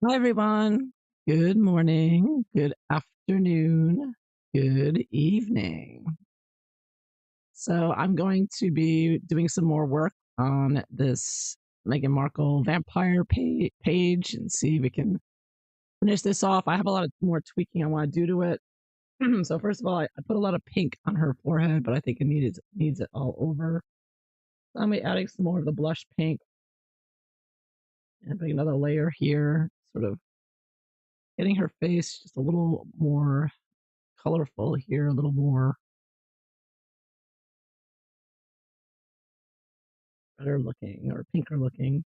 Hi, everyone. Good morning, good afternoon, good evening. So, I'm going to be doing some more work on this Meghan Markle vampire page and see if we can finish this off. I have a lot of more tweaking I want to do to it. So, first of all, I put a lot of pink on her forehead, but I think it needs it all over. So I'm adding some more of the blush pink and putting another layer here, sort of getting her face just a little more colorful here, a little more better looking or pinker looking.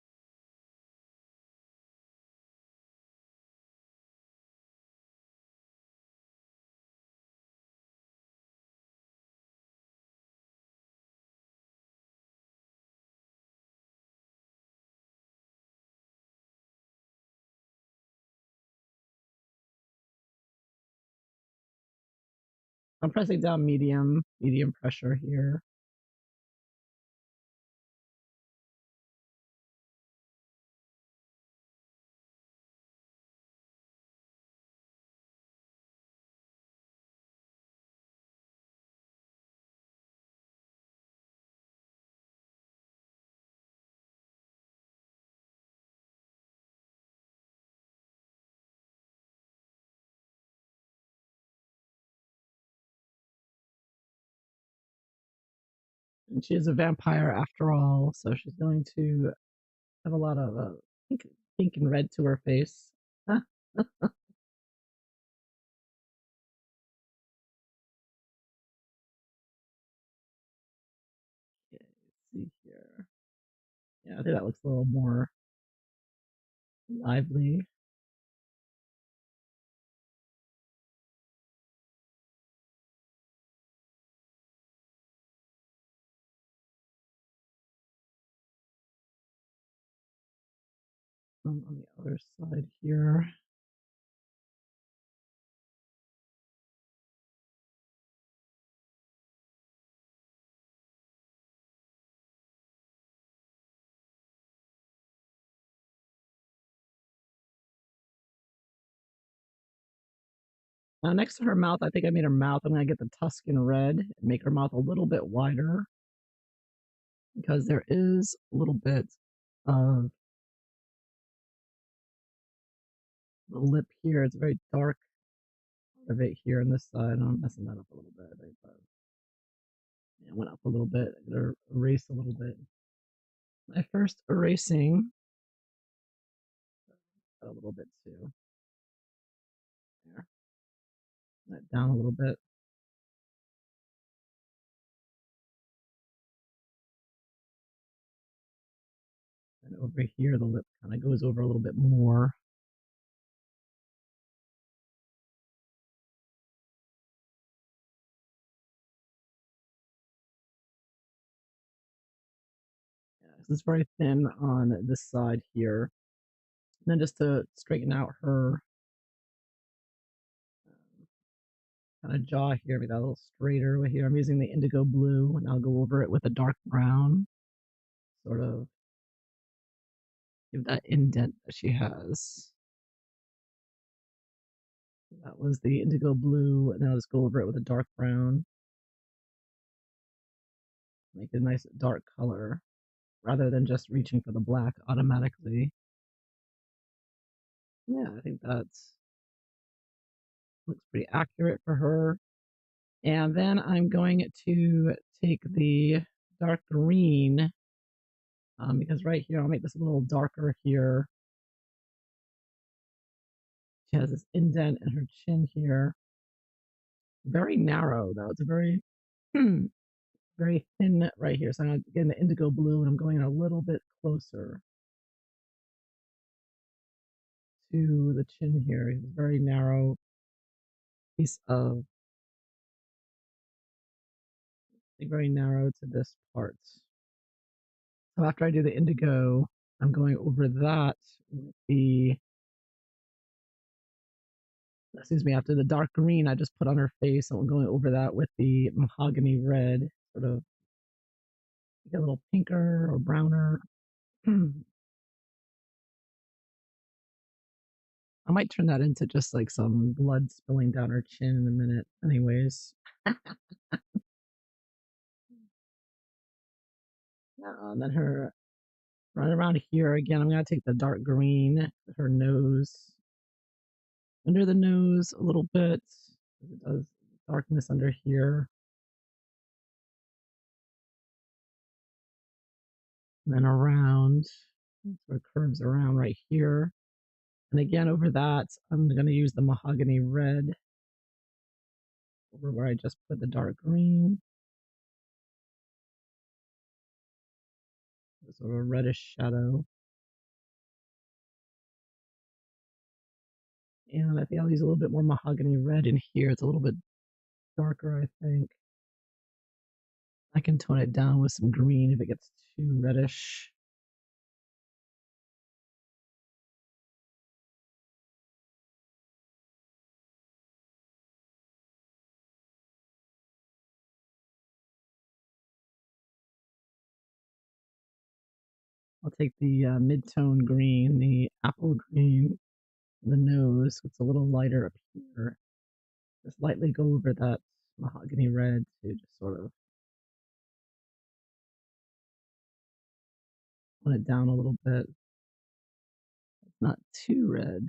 I'm pressing down medium pressure here. And she is a vampire after all, so she's going to have a lot of pink and red to her face. Okay, let's see here. Yeah, I think that looks a little more lively. On the other side here. Now, next to her mouth, I think I made her mouth. I'm going to get the Tuscan red and make her mouth a little bit wider because there is a little bit of the lip here. It's very dark of it here on this side. I'm messing that up a little bit. Yeah, went up a little bit. I'm gonna erase a little bit. My first erasing a little bit too. There, that down a little bit. And over here, the lip kind of goes over a little bit more. Yeah, this is very thin on this side here. And then just to straighten out her kind of jaw here, make that a little straighter over here. I'm using the indigo blue, and I'll go over it with a dark brown, sort of give that indent that she has. That was the indigo blue, and then I'll just go over it with a dark brown. Make a nice dark color rather than just reaching for the black automatically. Yeah, I think that's looks pretty accurate for her. And then I'm going to take the dark green because right here, I'll make this a little darker here. She has this indent in her chin here. Very narrow though. It's a very, very thin right here. So I'm getting the indigo blue and I'm going a little bit closer to the chin here. It's a very narrow piece of, very narrow to this part. So after I do the indigo, I'm going over that with the, excuse me, after the dark green I just put on her face, I'm going over that with the mahogany red, sort of get a little pinker or browner. I might turn that into just like some blood spilling down her chin in a minute. Anyways, then her right around here again. I'm gonna take the dark green, her nose, under the nose a little bit. It does darkness under here, and then around. So it curves around right here. And again, over that, I'm going to use the mahogany red over where I just put the dark green. Sort of a reddish shadow. And I think I'll use a little bit more mahogany red in here. It's a little bit darker, I think. I can tone it down with some green if it gets too reddish. I'll take the mid-tone green, the apple green, the nose. It's a little lighter up here. Just lightly go over that mahogany red to just sort of tone it down a little bit. It's not too red.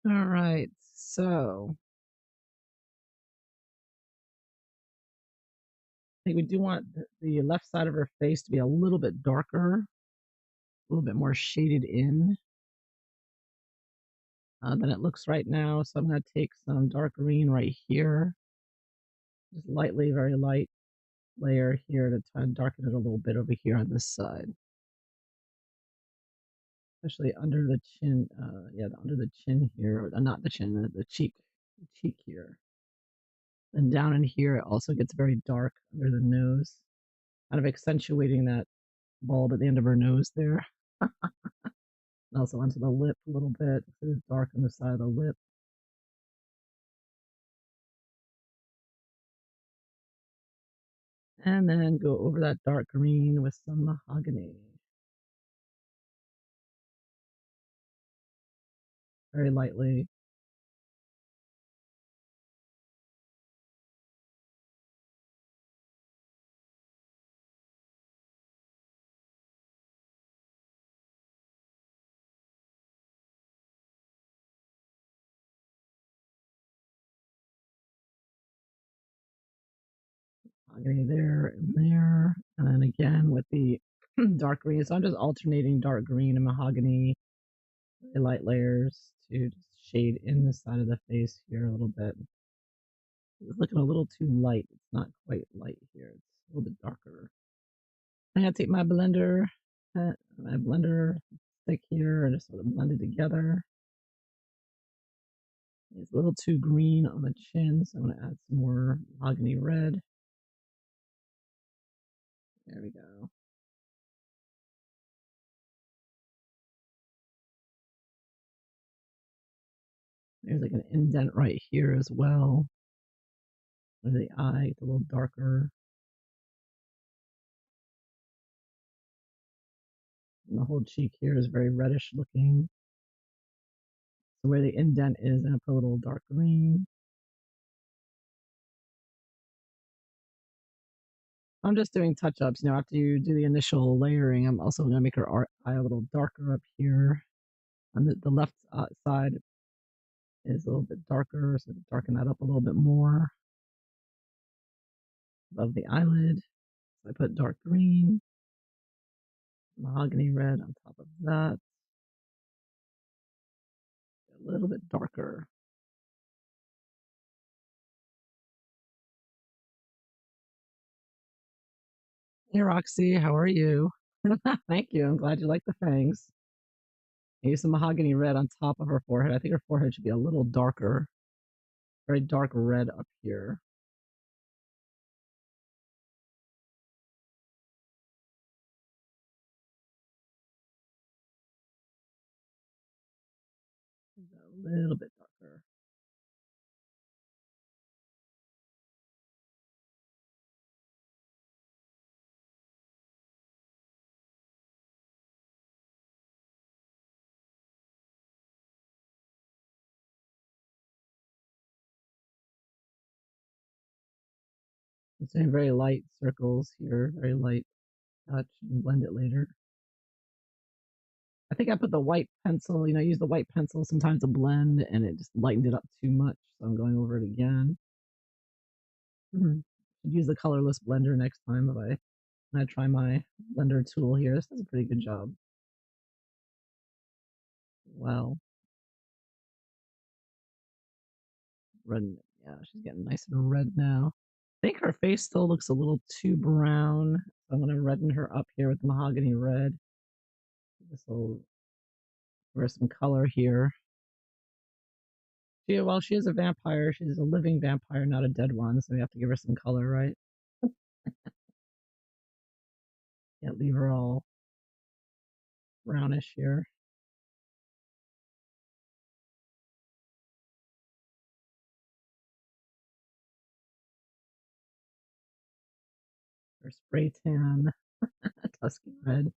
All right, so I think we do want the left side of her face to be a little bit darker, a little bit more shaded in than it looks right now. So I'm going to take some dark green right here, just lightly, very light layer here to try and darken it a little bit over here on this side, especially under the chin. Yeah, under the chin here, not the chin, the cheek here. And down in here, it also gets very dark under the nose, kind of accentuating that bulb at the end of her nose there. And also onto the lip a little bit. It's dark on the side of the lip. And then go over that dark green with some mahogany. Very lightly. Mahogany there and there. And then again with the dark green. So I'm just alternating dark green and mahogany, very light layers to just shade in the side of the face here a little bit. It's looking a little too light. It's not quite light here. It's a little bit darker. I'm gonna take my blender stick here, and just sort of blend it together. It's a little too green on the chin, so I'm gonna add some more mahogany red. There we go. There's like an indent right here as well. Under the eye, it's a little darker. And the whole cheek here is very reddish looking. So where the indent is, I'm gonna put a little dark green. I'm just doing touch-ups. After you do the initial layering, I'm also gonna make her eye a little darker up here. On the left side is a little bit darker, so darken that up a little bit more. Above the eyelid, so I put dark green, mahogany red on top of that. A little bit darker. Hey, Roxy, how are you? Thank you. I'm glad you like the fangs. I use some mahogany red on top of her forehead. I think her forehead should be a little darker, very dark red up here. A little bit darker. doing very light circles here, very light touch, and blend it later. I think I put the white pencil, I use the white pencil sometimes to blend, and it just lightened it up too much, so I'm going over it again. Should use the colorless blender next time when I try my blender tool here. This does a pretty good job. Well, red, yeah, she's getting nice and red now. I think her face still looks a little too brown, so I'm gonna redden her up here with mahogany red. This will give her some color here. Well, she is a vampire. She's a living vampire, not a dead one, so we have to give her some color, right? Can't leave her all brownish here. Her spray tan, Tusky red.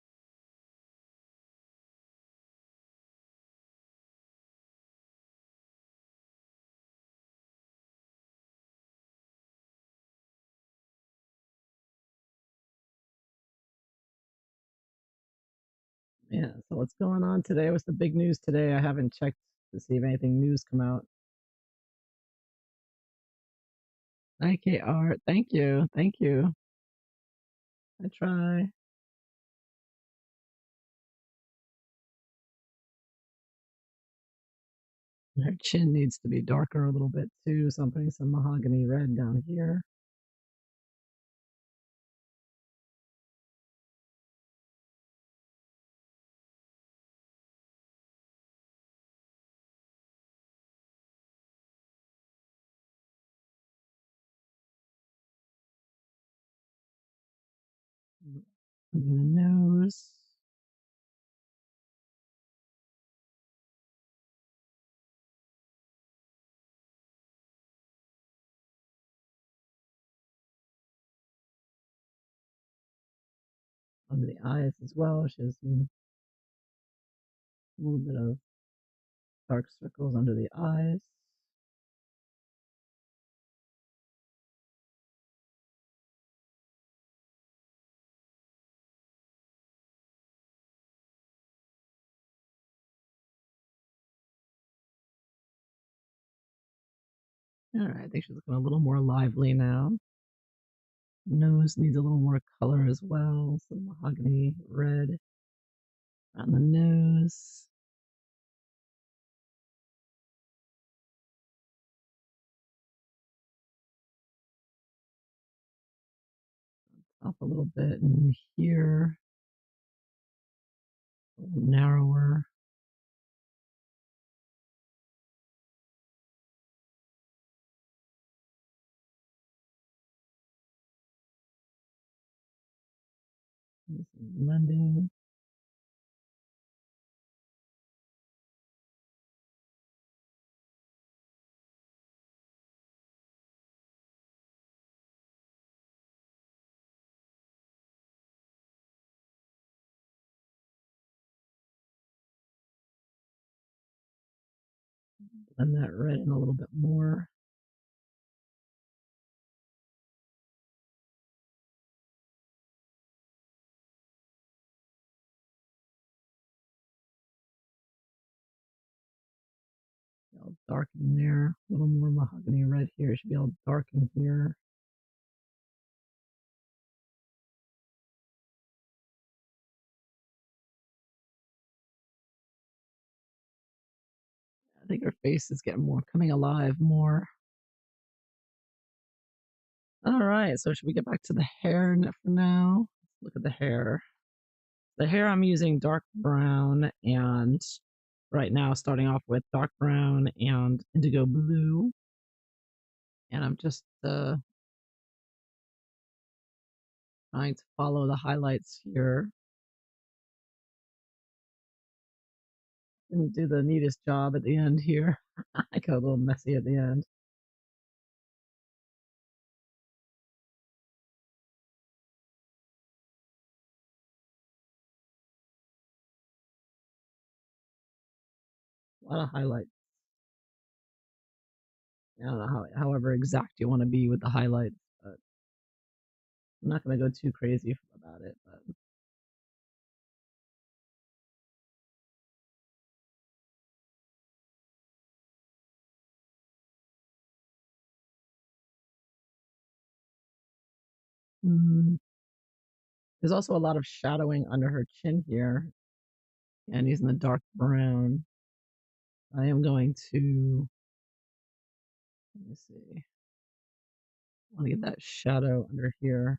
Yeah, so what's going on today? What's the big news today? I haven't checked to see if anything news come out. Okay, Art. Thank you. Thank you. I try. Her chin needs to be darker a little bit too, so I'm putting some mahogany red down here. Under the nose. Under the eyes as well. She has a little bit of dark circles under the eyes. All right, I think she's looking a little more lively now. Nose needs a little more color as well. Some mahogany red on the nose. Up a little bit in here. A little narrower. Blending. Blend that red in a little bit more. All dark in there. A little more mahogany red here. Should be all dark in here. I think her face is getting more coming alive more. All right, so should we get back to the hair for now? Let's look at the hair. The hair I'm using dark brown, and right now starting off with dark brown and indigo blue. And I'm just trying to follow the highlights here. Didn't do the neatest job at the end here. I got a little messy at the end. A lot of highlights. I don't know however exact you want to be with the highlights, but I'm not gonna go too crazy about it, but mm, there's also a lot of shadowing under her chin here, and using the dark brown. I am going to, let me see, I want to get that shadow under here.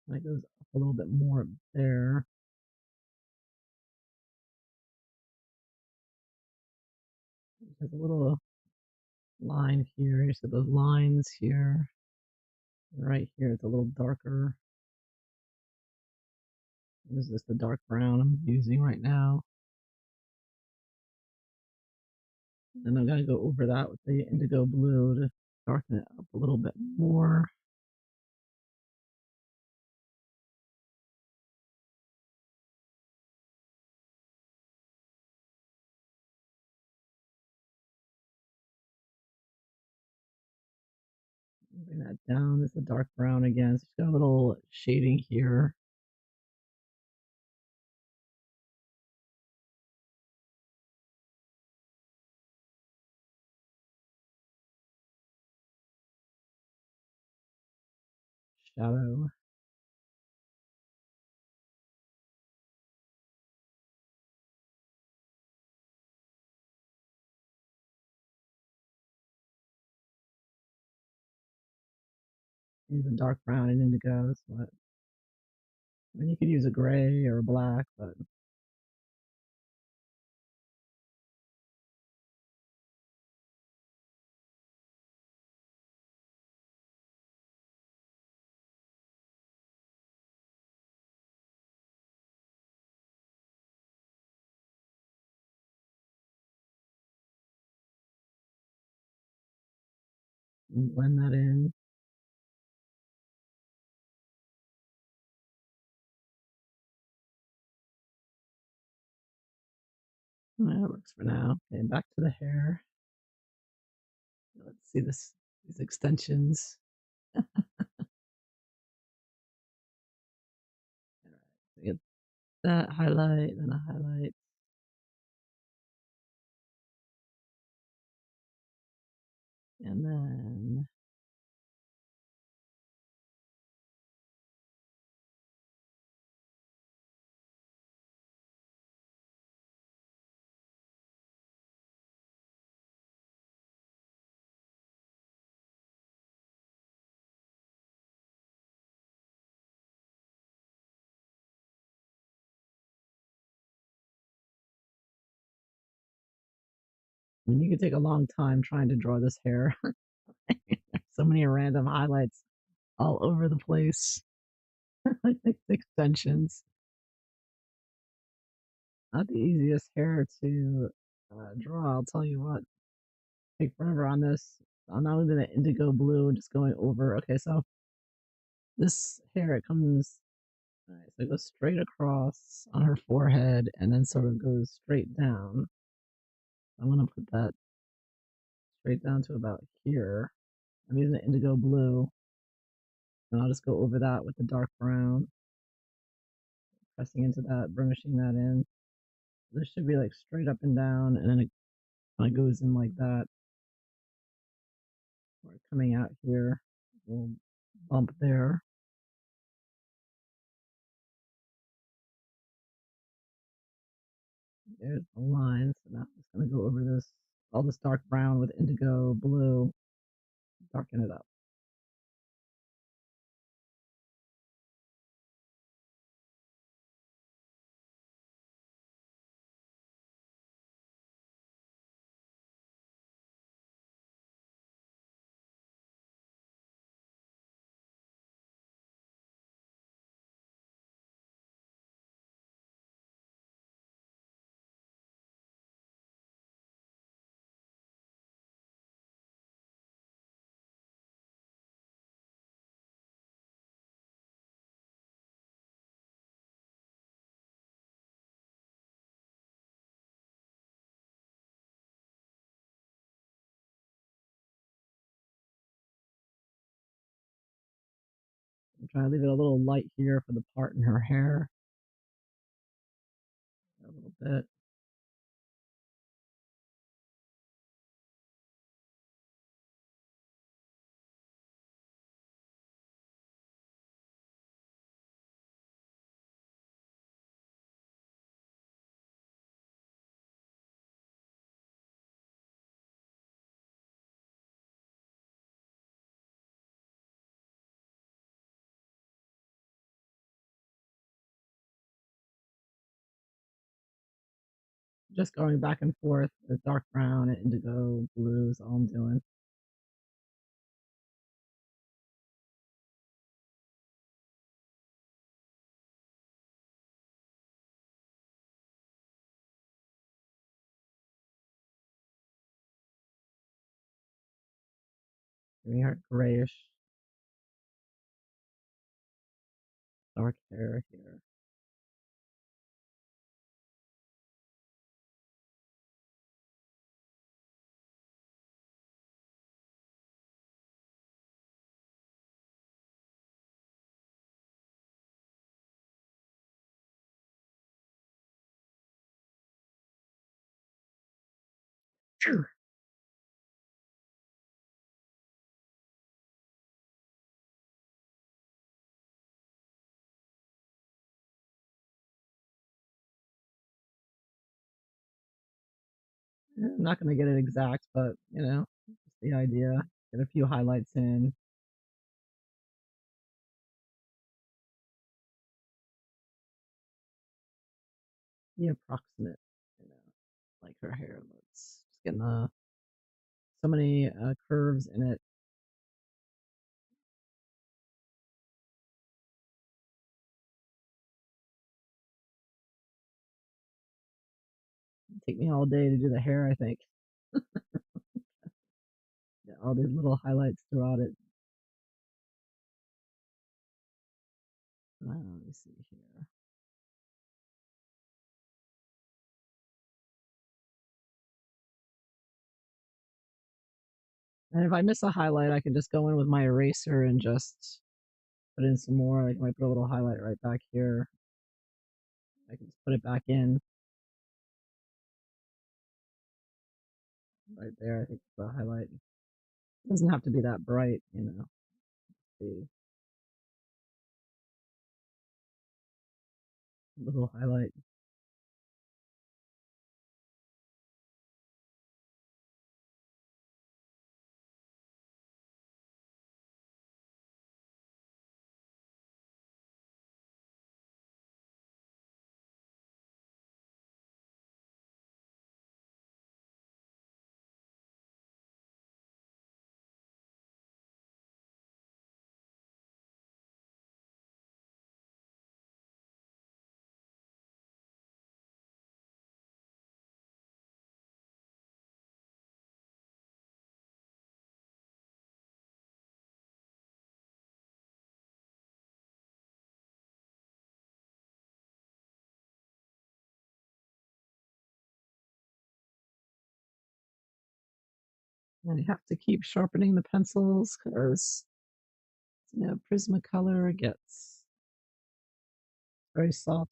That goes up a little bit more there. There's a little line here. You see those lines here. And right here, it's a little darker. This is the dark brown I'm using right now. And I'm gonna go over that with the indigo blue to darken it up a little bit more. Bring that down. It's a dark brown again. So it's got a little shading here. Shadow. Use a dark brown and indigo. But I mean, you could use a gray or a black, but blend that in. That works for now. Okay, back to the hair. Let's see these extensions. All right, so get that highlight, then a highlight, and then I mean, you could take a long time trying to draw this hair. So many random highlights all over the place. Like extensions. Not the easiest hair to draw. I'll tell you what. Take forever on this. I'm not even the indigo blue and just going over. Okay, so this hair it comes. All right, so it goes straight across on her forehead and then sort of goes straight down. I'm gonna put that straight down to about here. I'm using the indigo blue, and I'll just go over that with the dark brown, pressing into that, burnishing that in. This should be like straight up and down, and then it kind of goes in like that. Or coming out here, a little bump there. There's the line. So now I'm just gonna go over this, all this dark brown with indigo blue, darken it up. trying to leave it a little light here for the part in her hair. A little bit. Just going back and forth with dark brown and indigo blue is all I'm doing. Giving her grayish dark hair here. Sure. I'm not going to get it exact, but just the idea. Get a few highlights in. Be approximate, you know, like her hair looks. Just getting so many curves in it. It'd take me all day to do the hair, I think. Yeah, all these little highlights throughout it. Let me see here. And if I miss a highlight, I can just go in with my eraser and just put in some more. Like I might put a little highlight right back here. I can just put it back in right there. I think the highlight doesn't have to be that bright. The little highlight. And you have to keep sharpening the pencils because Prismacolor gets very soft.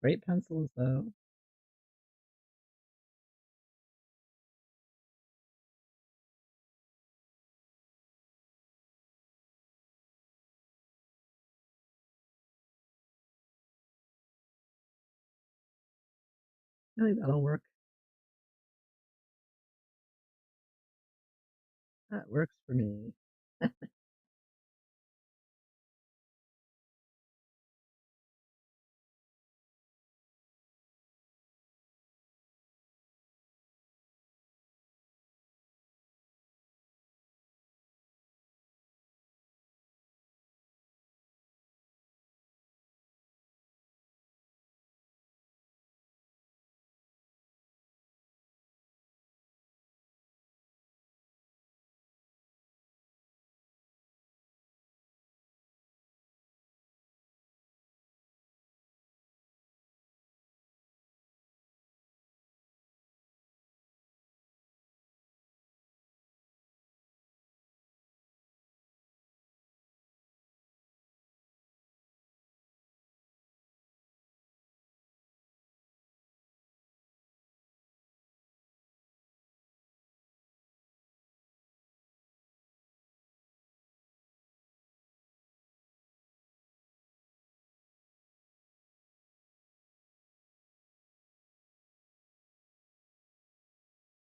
Great pencils though. I think that'll work. That works for me.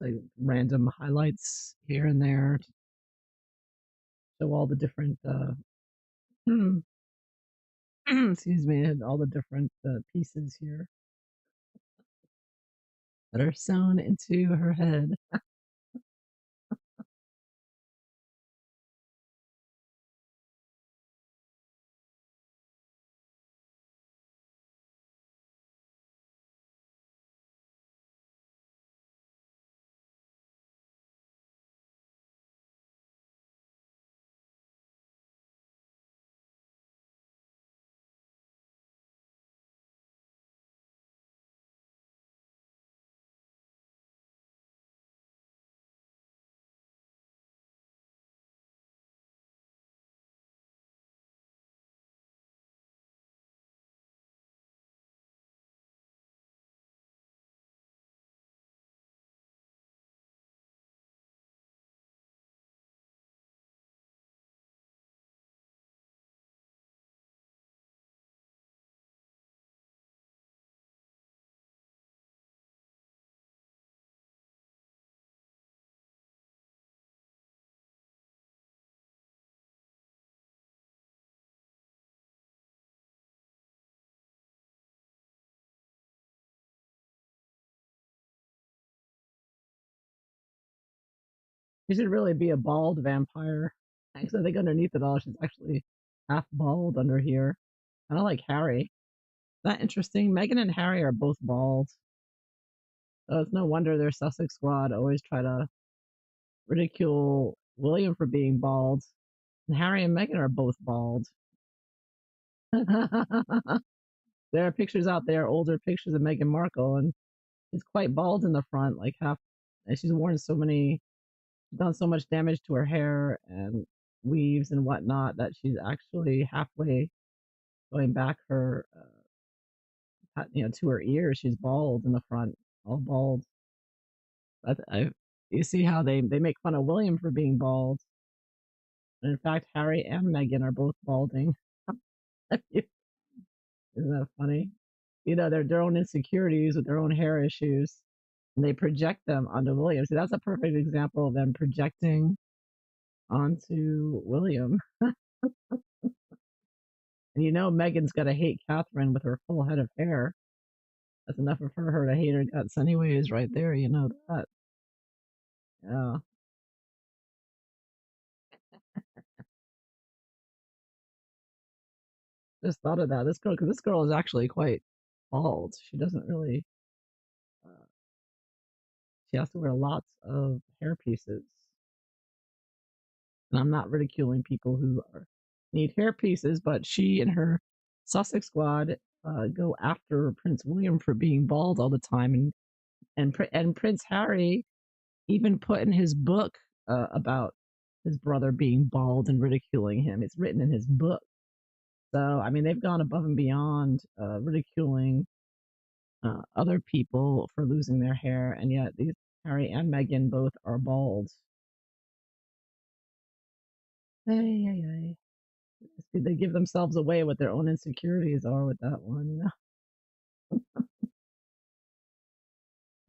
like random highlights here and there to show all the different excuse me, and all the different pieces here that are sewn into her head. She should really be a bald vampire. Actually, I think underneath it all, she's actually half bald under here. Kind of like Harry. Is that interesting? Meghan and Harry are both bald. So it's no wonder their Sussex squad always try to ridicule William for being bald. And Harry and Meghan are both bald. There are pictures out there, older pictures of Meghan Markle, and she's quite bald in the front, like half. And she's worn so many, done so much damage to her hair and weaves and whatnot that she's actually halfway going back her, to her ears. She's bald in the front, all bald. You see how they make fun of William for being bald. And in fact, Harry and Meghan are both balding. Isn't that funny? Their own insecurities with their own hair issues, and they project them onto William. So that's a perfect example of them projecting onto William. And Meghan's got to hate Catherine with her full head of hair. That's enough for her to hate her guts, anyways, right there. You know that. Yeah. Just thought of that. This girl, because this girl is actually quite bald. She doesn't really. Uh, she has to wear lots of hair pieces. And I'm not ridiculing people who need hair pieces, but she and her Sussex squad go after Prince William for being bald all the time, and Prince Harry even put in his book about his brother being bald and ridiculing him. It's written in his book. So I mean, they've gone above and beyond ridiculing other people for losing their hair, and yet these Harry and Meghan both are bald. Ay, ay, ay. They give themselves away what their own insecurities are with that one.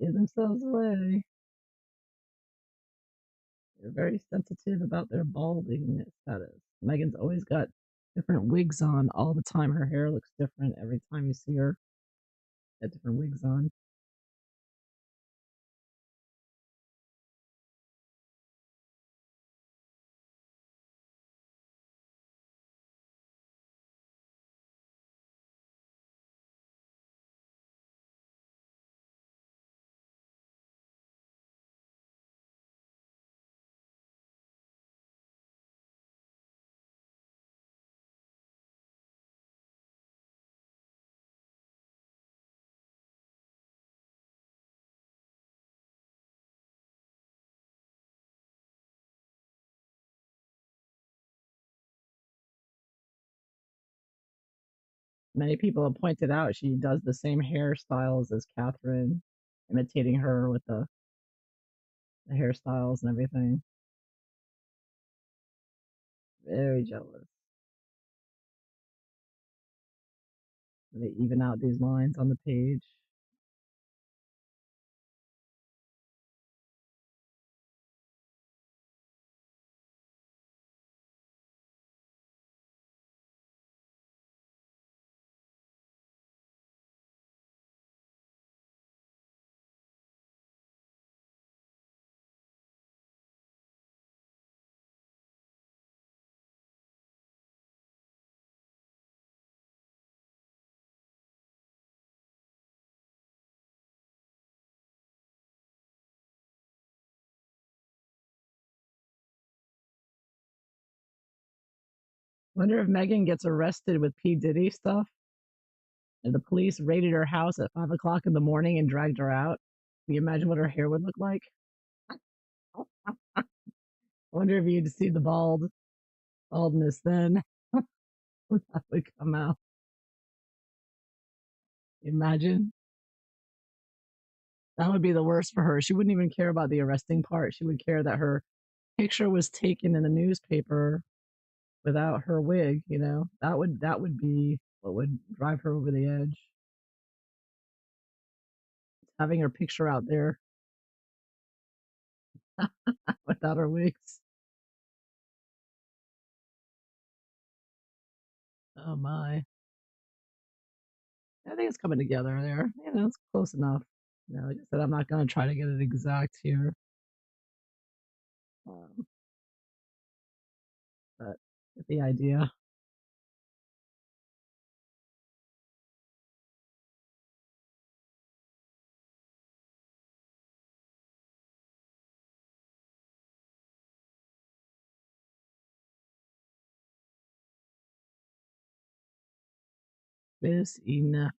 Give themselves away. They're very sensitive about their balding status. Meghan's always got different wigs on all the time. Her hair looks different every time you see her. Got different wigs on. Many people have pointed out she does the same hairstyles as Catherine, imitating her with the hairstyles and everything. Very jealous. They even out these lines on the page. Wonder if Megan gets arrested with P. Diddy stuff and the police raided her house at 5 o'clock in the morning and dragged her out. Can you imagine what her hair would look like? Wonder if you'd see the baldness then. That would come out. Imagine. That would be the worst for her. She wouldn't even care about the arresting part. She would care that her picture was taken in the newspaper without her wig, you know. That would be what would drive her over the edge. Having her picture out there without her wigs. Oh my. I think it's coming together there. You know, it's close enough. You know, like I said, I'm not gonna try to get it exact here. Um, but get the idea. Is enough.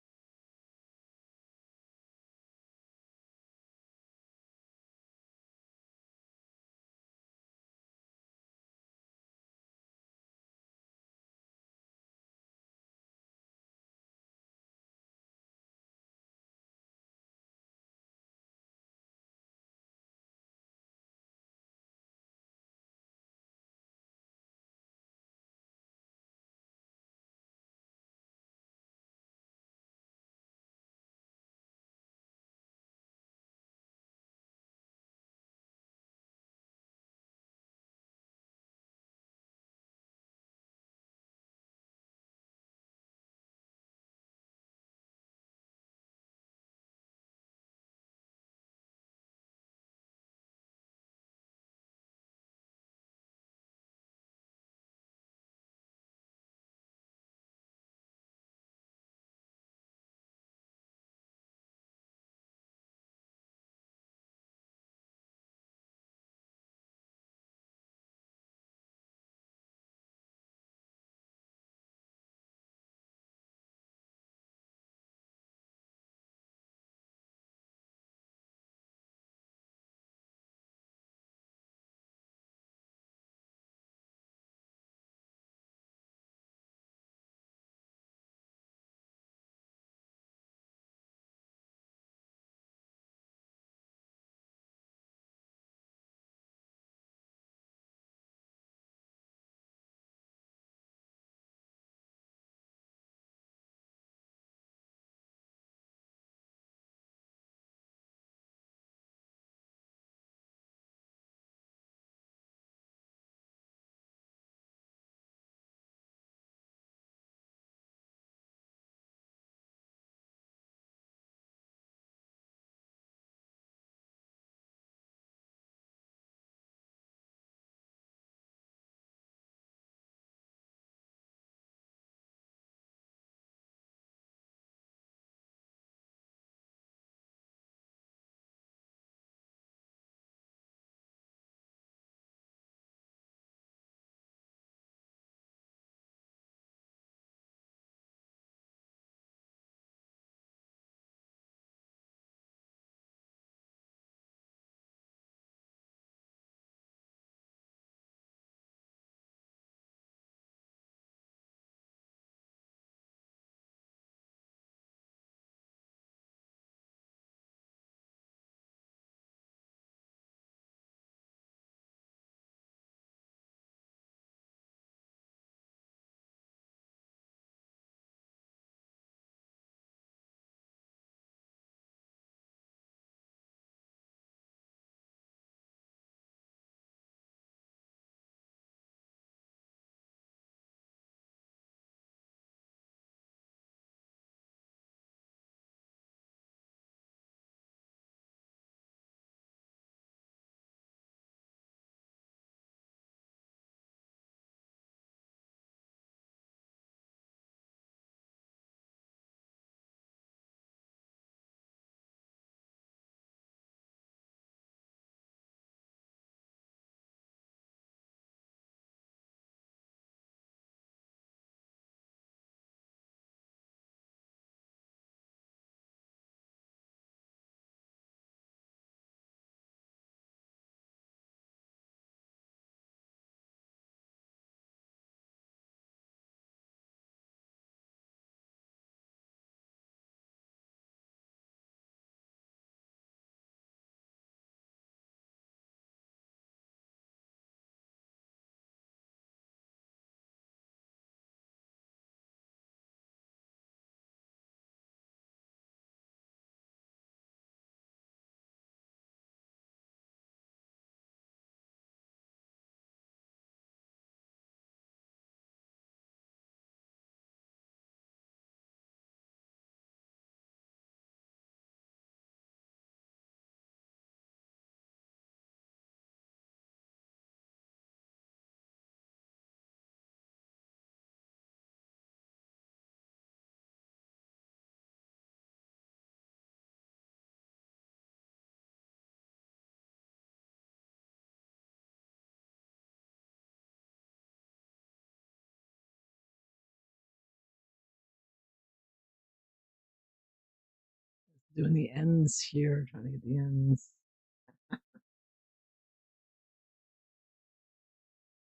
Doing the ends here, trying to get the ends.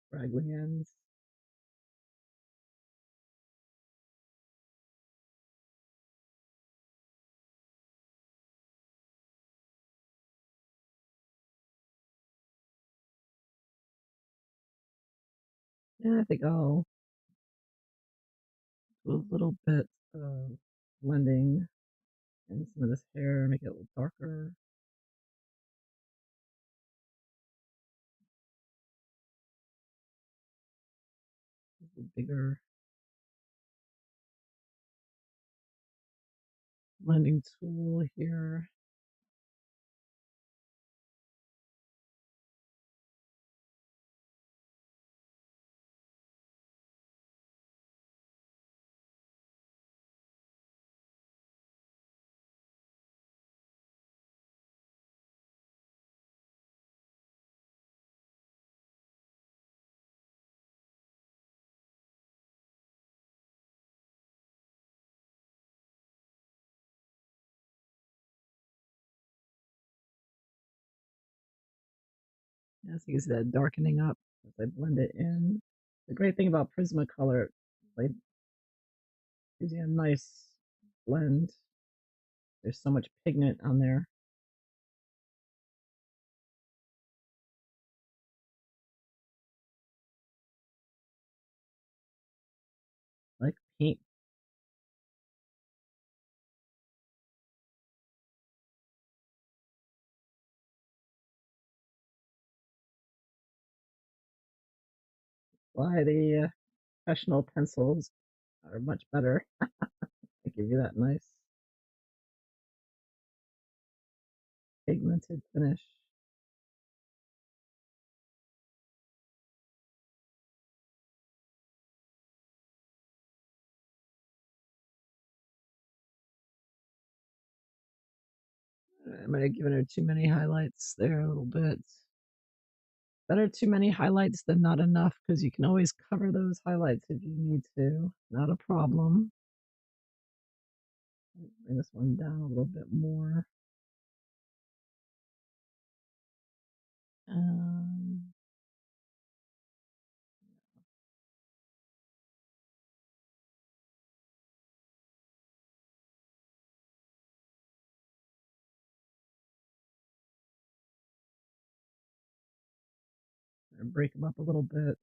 Straggly ends. Yeah, I think I'll do a little bit of blending in some of this hair, make it a little darker. A bigger blending tool here. Yeah, so you can see that darkening up as I blend it in. The great thing about Prismacolor, like, gives you a nice blend. There's so much pigment on there. Like paint. Why the professional pencils are much better. They give you that nice pigmented finish. I might have given her too many highlights there a little bit. Better too many highlights than not enough because you can always cover those highlights if you need to. Not a problem. Bring this one down a little bit more. Um, break them up a little bit.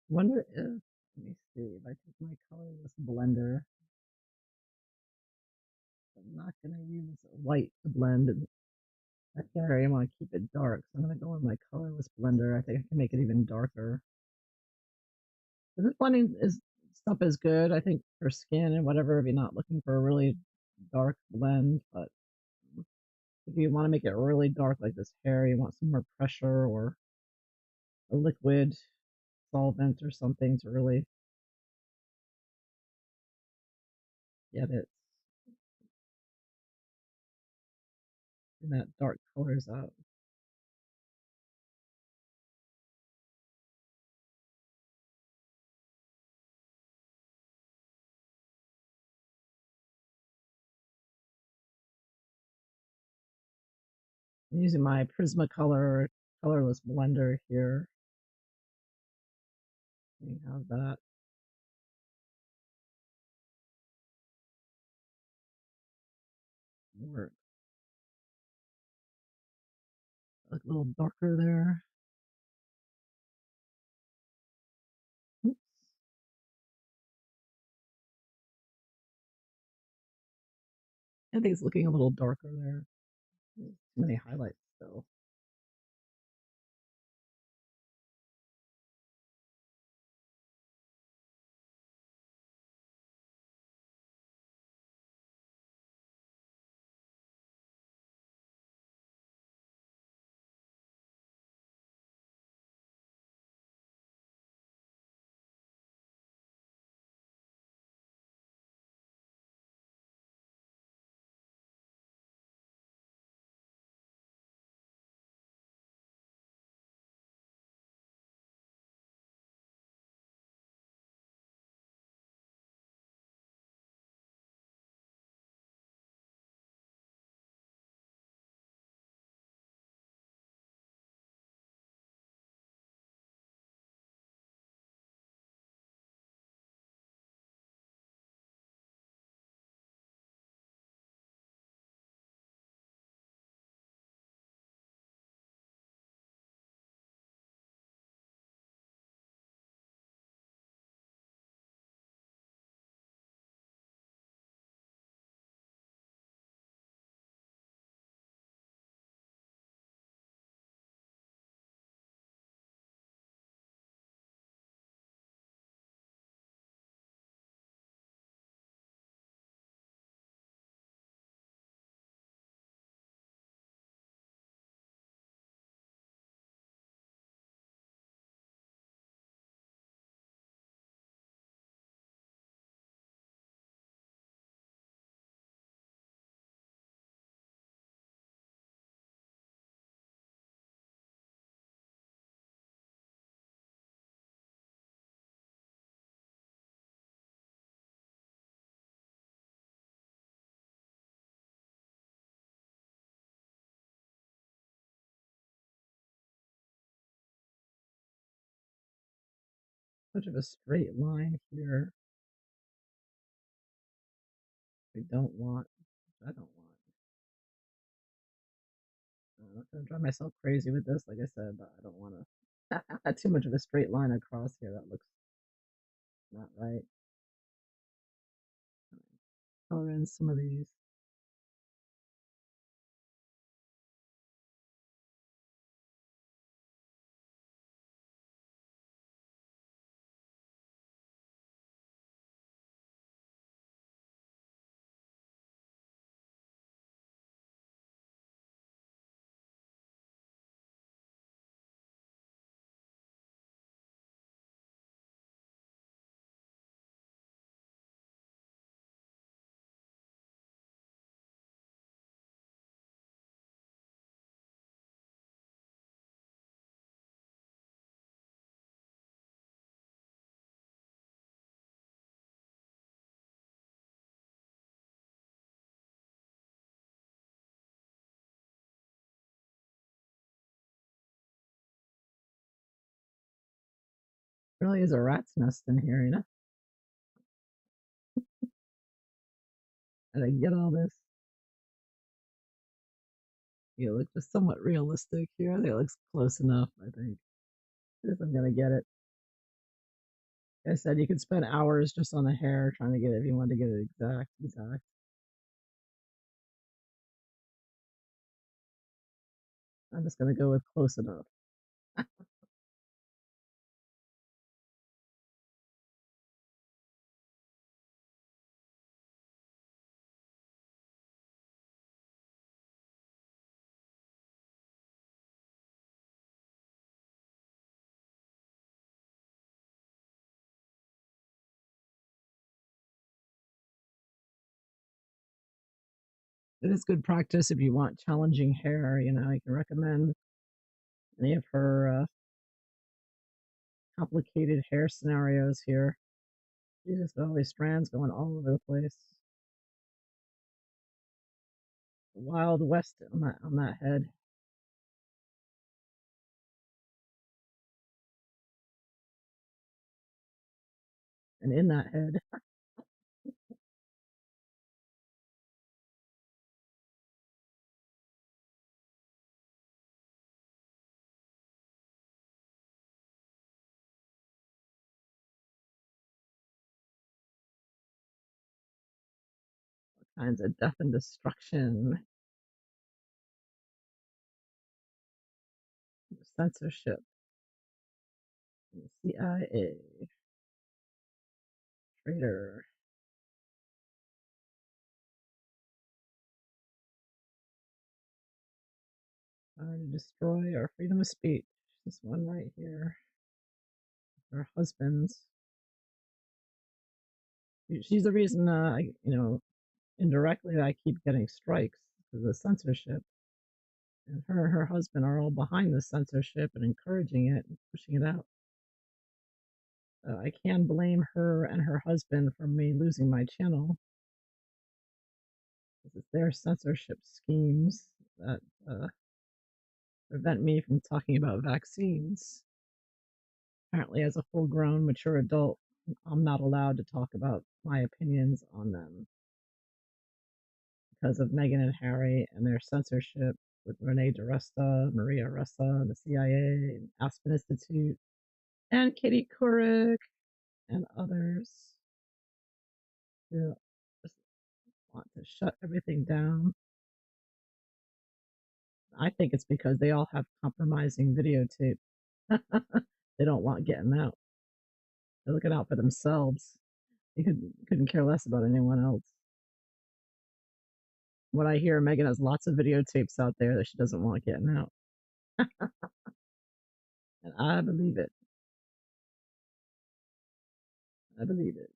Wonder if, let me see, if I take my colorless blender, I'm not going to use white to blend. That area, I want to keep it dark, so I'm going to go in my colorless blender. I think I can make it even darker. But this blending is stuff is good, I think, for skin and whatever, if you're not looking for a really dark blend. But if you want to make it really dark like this hair, you want some more pressure or a liquid solvent or something to really get it in that dark colors out. I'm using my Prismacolor colorless blender here. See how that works. Look a little darker there. Oops. I think it's looking a little darker there. Too many highlights still. Much of a straight line here. I don't want. I don't want. I'm not gonna drive myself crazy with this, like I said, but I don't want to too much of a straight line across here. That looks not right. Color in some of these. Really is a rat's nest in here, you know. And I get all this. You look just somewhat realistic here. I think it looks close enough. I think. If I'm gonna get it. Like I said, you could spend hours just on the hair trying to get it if you want to get it exact. I'm just gonna go with close enough. It is good practice if you want challenging hair. I can recommend any of her complicated hair scenarios here. She's just got all these strands going all over the place. Wild West on that head. And in that head, kinds of death and destruction, censorship, CIA, traitor, trying to destroy our freedom of speech. This one right here, her husband's. She's the reason, indirectly I keep getting strikes because of censorship. And her husband are all behind the censorship and encouraging it and pushing it out. So I can blame her and her husband for me losing my channel because it's their censorship schemes that prevent me from talking about vaccines. Apparently, as a full grown, mature adult, I'm not allowed to talk about my opinions on them because of Meghan and Harry and their censorship with Renee DiResta, Maria Ressa, the CIA, and Aspen Institute, and Katie Couric, and others who just want to shut everything down. I think it's because they all have compromising videotape. They don't want getting out. They're looking out for themselves. They couldn't care less about anyone else. What I hear, Meghan has lots of videotapes out there that she doesn't want getting out. And I believe it. I believe it.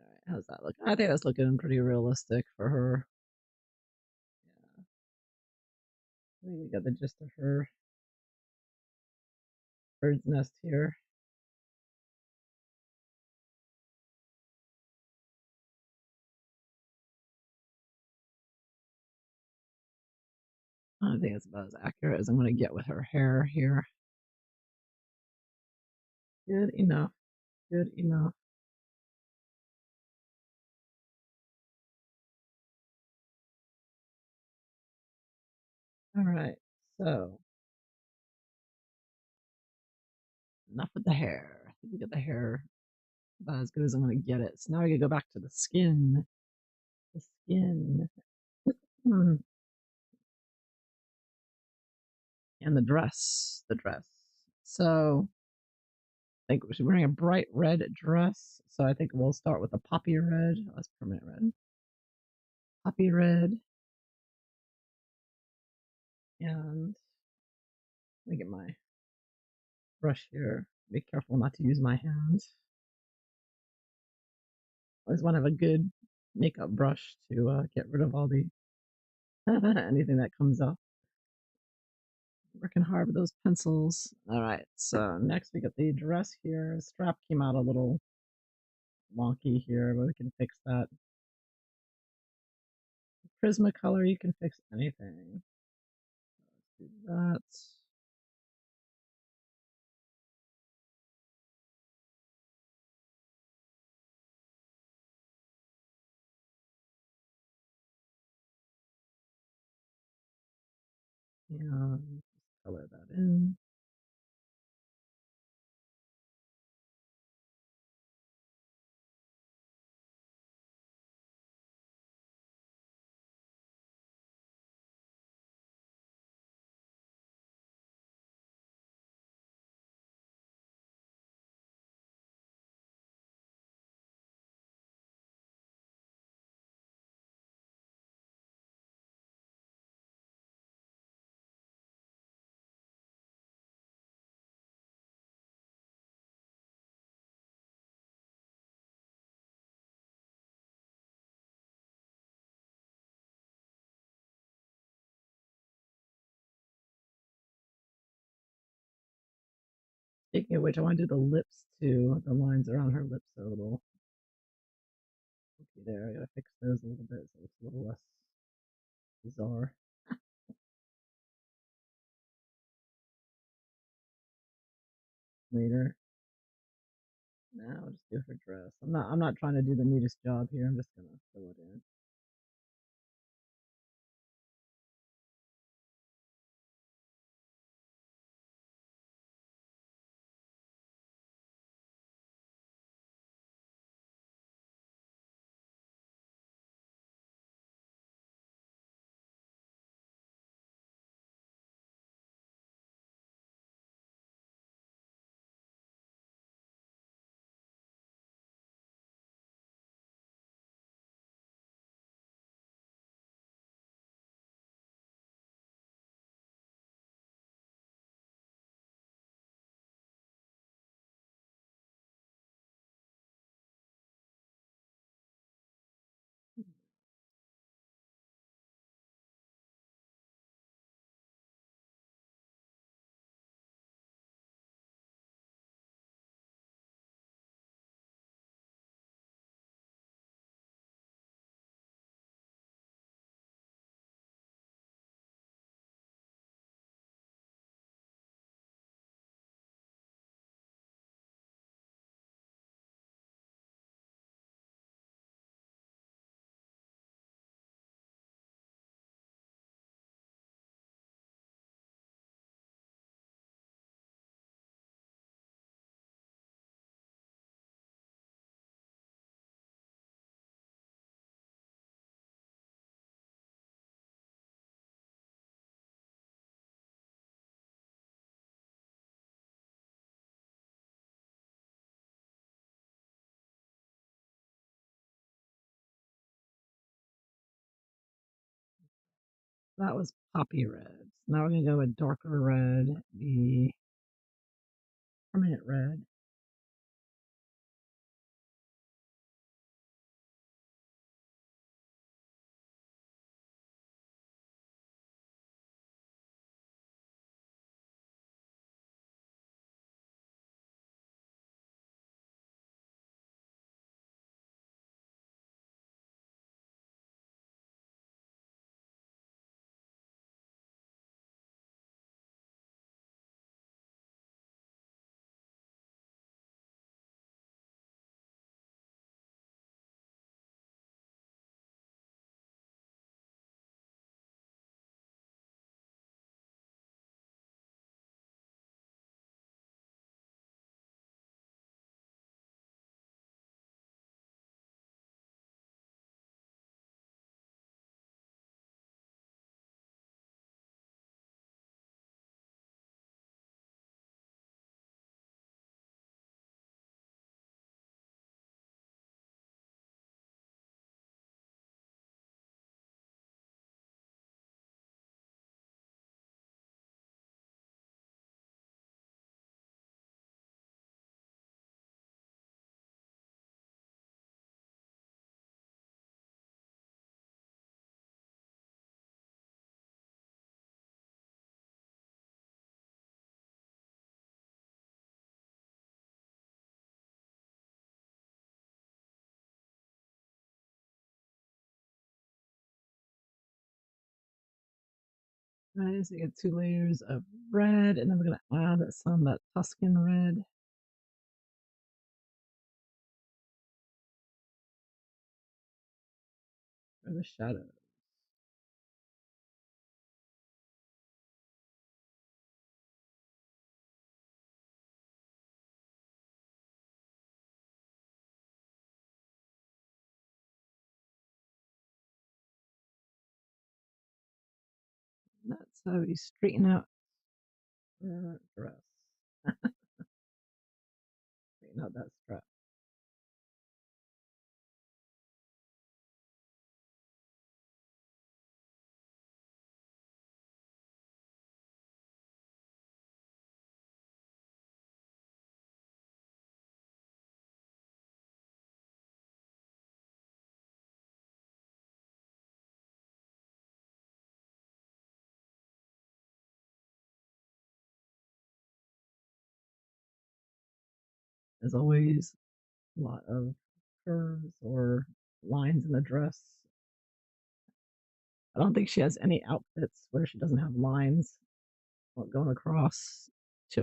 All right, how's that look? I think that's looking pretty realistic for her. Yeah, I think we got the gist of her bird's nest here. I think it's about as accurate as I'm going to get with her hair here. Good enough. Good enough. All right. So enough with the hair. I think we got the hair about as good as I'm going to get it. So now we can go back to the skin. The skin. Hmm. And the dress. The dress. So I think she's wearing a bright red dress. So I think we'll start with a poppy red. Oh, that's permanent red. Poppy red. And let me get my brush here. Be careful not to use my hands. I always want to have a good makeup brush to get rid of all the anything that comes up. Working hard with those pencils. All right, so next we got the dress here. Strap came out a little wonky here, but we can fix that. Prismacolor, you can fix anything. Let's do that. And color that in. Speaking of which, I want to do the lips too. The lines around her lips are a little funky there. I gotta fix those a little bit so it's a little less bizarre later. Now I'll just do her dress. I'm not trying to do the neatest job here. I'm just gonna fill it in. That was poppy red. Now we're gonna go with darker red, the permanent red. Right, so you get 2 layers of red, and then we're gonna add some of that Tuscan red for the shadows. That's how we straighten out her dress. Straighten out that strap. As always, a lot of curves or lines in the dress. I don't think she has any outfits where she doesn't have lines going across. She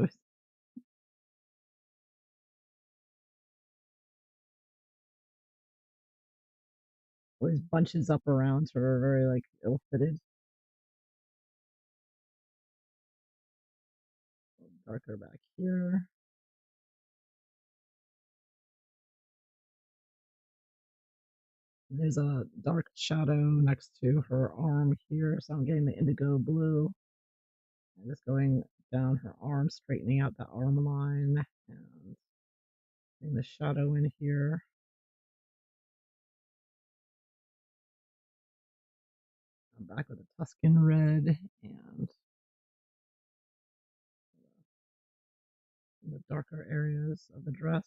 always bunches up around her, very like ill-fitted. Darker back here. There's a dark shadow next to her arm here, so I'm getting the indigo blue. I'm just going down her arm, straightening out the arm line, and getting the shadow in here. I'm back with a Tuscan red and the darker areas of the dress.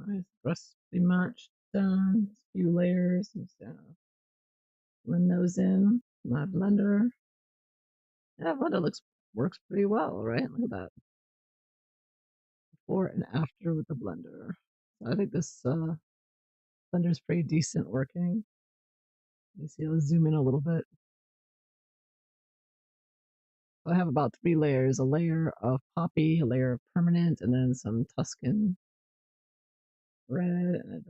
Nice dress pretty much done. A few layers. Blend those in. My blender. Yeah, blender works pretty well, right? Look at that. Before and after with the blender. I think this blender is pretty decent working. You see, let's zoom in a little bit. So I have about 3 layers: a layer of poppy, a layer of permanent, and then some Tuscan red. And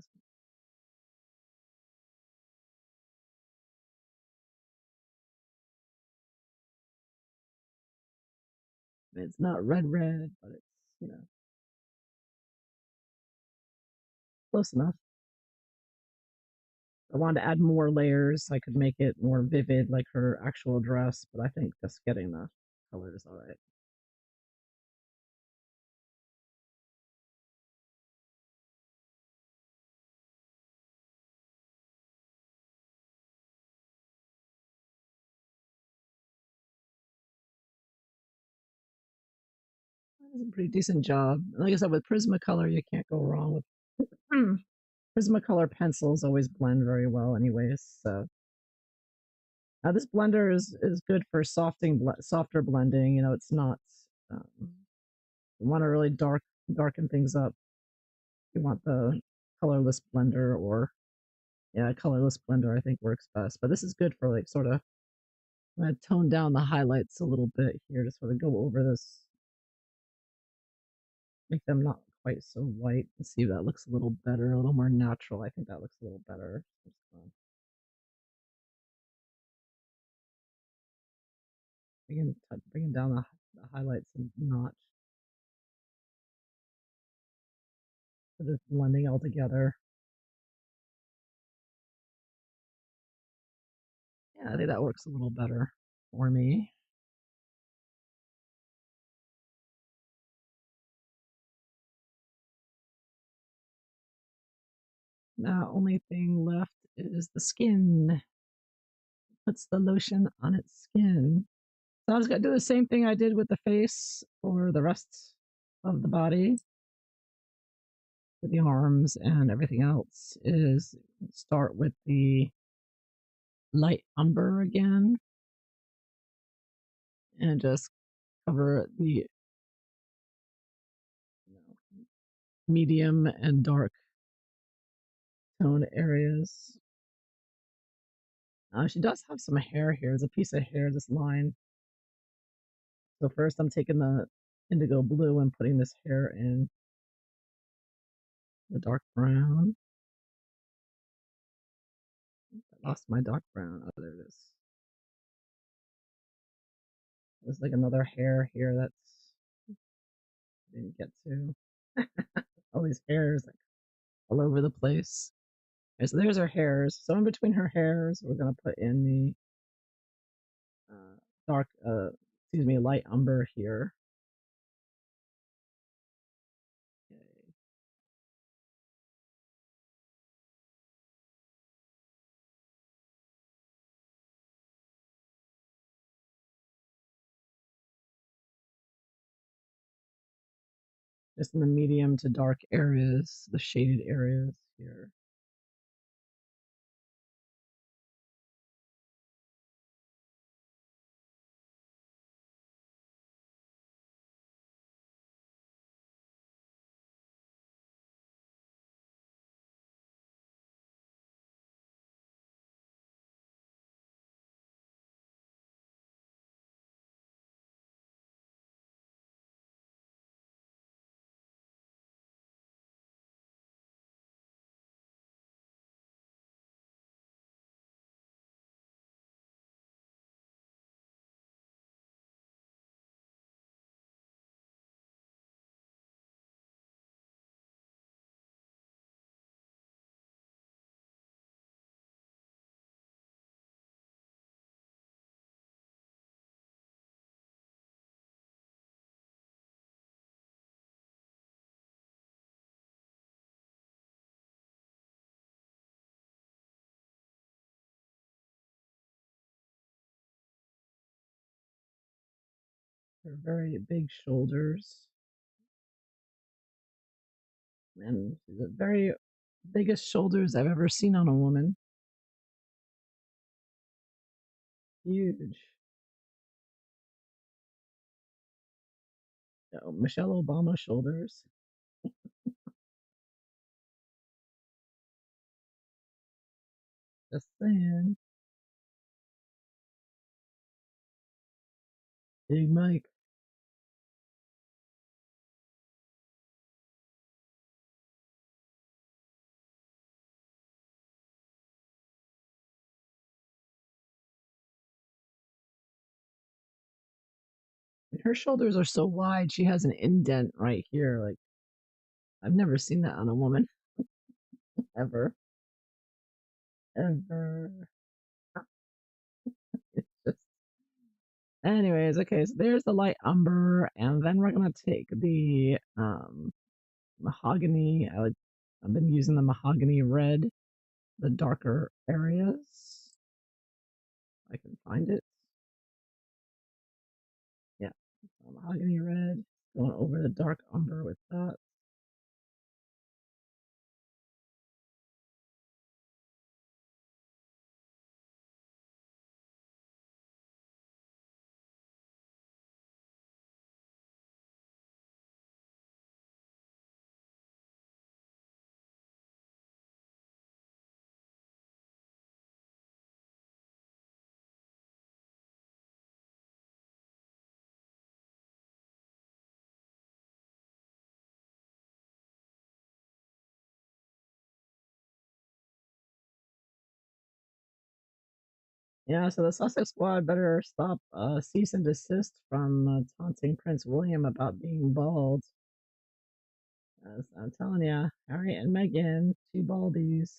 it's not red, but it's close enough. I wanted to add more layers so I could make it more vivid like her actual dress, but I think just getting the colors all right. That's a pretty decent job. Like I said, with Prismacolor, you can't go wrong with Prismacolor pencils. Always blend very well, anyways. So now this blender is good for softer blending. It's not. Um, you want to really darken things up. You want the colorless blender, or yeah, colorless blender I think works best. But this is good for like sort of. I'm gonna tone down the highlights a little bit here to sort of go over this, make them not quite so white. Let's see if that looks a little better, a little more natural. I think that looks a little better. Bringing down the highlights a notch. So just blending all together. Yeah, I think that works a little better for me. Now, only thing left is the skin. Puts the lotion on its skin. So I was going to do the same thing I did with the face for the rest of the body, with the arms and everything else, is start with the light umber again and just cover the medium and dark tone areas. She does have some hair here. There's a piece of hair, this line. So first I'm taking the indigo blue and putting this hair in the dark brown. I lost my dark brown. Oh, there it is. There's like another hair here that's I didn't get to. All these hairs like all over the place. Okay, so there's her hairs. So in between her hairs, we're gonna put in the dark, excuse me, light umber here. Okay. Just in the medium to dark areas, the shaded areas here. Her very big shoulders. And the very biggest shoulders I've ever seen on a woman. Huge. Oh, Michelle Obama shoulders. Just saying. Big Mike. Her shoulders are so wide, she has an indent right here. Like, I've never seen that on a woman ever. Ever. It's just. Anyways, okay, so there's the light umber, and then we're gonna take the mahogany. I've been using the mahogany red, the darker areas. I can find it. Yeah, so mahogany red, going over the dark umber with that. Yeah, so the Sussex squad better stop cease and desist from taunting Prince William about being bald. As I'm telling you, Harry and Meghan, two baldies.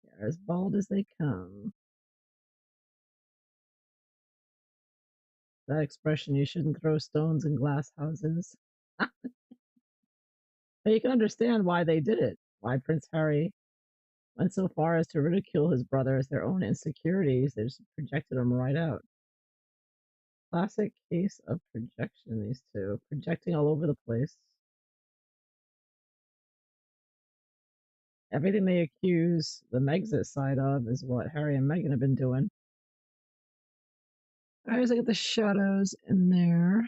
They're as bald as they come. That expression, you shouldn't throw stones in glass houses. But you can understand why they did it. Why Prince Harry went so far as to ridicule his brothers, their own insecurities. They just projected them right out. Classic case of projection, these two. Projecting all over the place. Everything they accuse the Megxit side of is what Harry and Meghan have been doing. I always look at the shadows in there.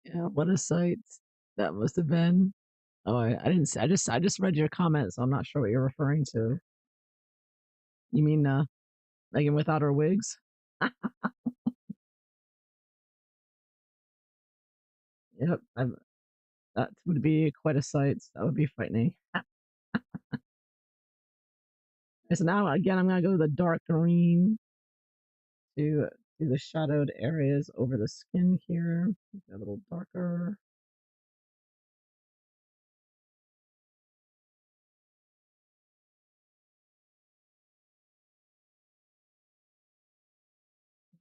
Yeah, what a sight that must have been. Oh, I didn't see, I just read your comment, so I'm not sure what you're referring to. You mean Meghan without her wigs? Yep, That would be quite a sight. That would be frightening. So now again, I'm gonna go to the dark green to do the shadowed areas over the skin here. A little darker.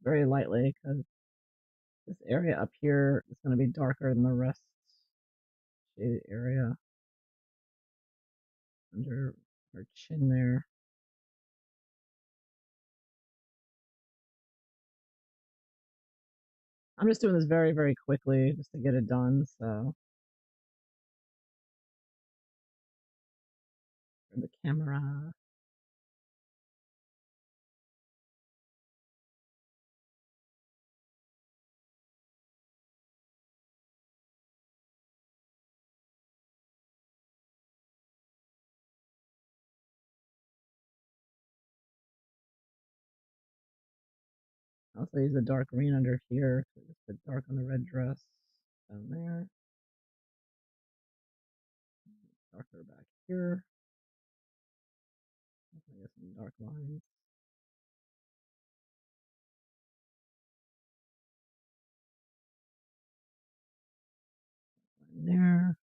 Very lightly because this area up here is going to be darker than the rest shaded area under her chin there. I'm just doing this very, very quickly just to get it done. So for the camera, I also use the dark green under here. So just put dark on the red dress down there. Darker back here. I guess some dark lines. Line there.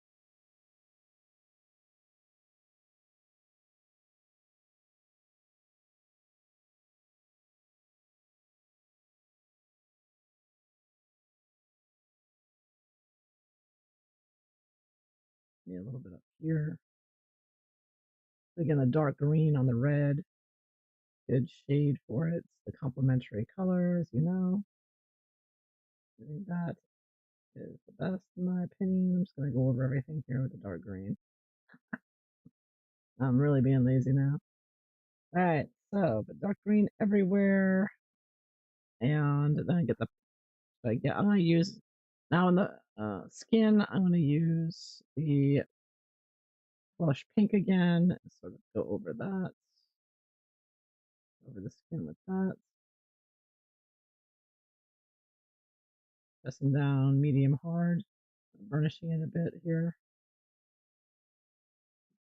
Yeah, a little bit up here. Again, the dark green on the red. Good shade for it. It's the complementary colors, you know. I think that is the best in my opinion. I'm just going to go over everything here with the dark green. I'm really being lazy now. All right, so the dark green everywhere. And then I get the, I'm going to use, now in the skin, I'm going to use the blush pink again. Sort of go over that, over the skin with that. Pressing down medium hard, burnishing it a bit here.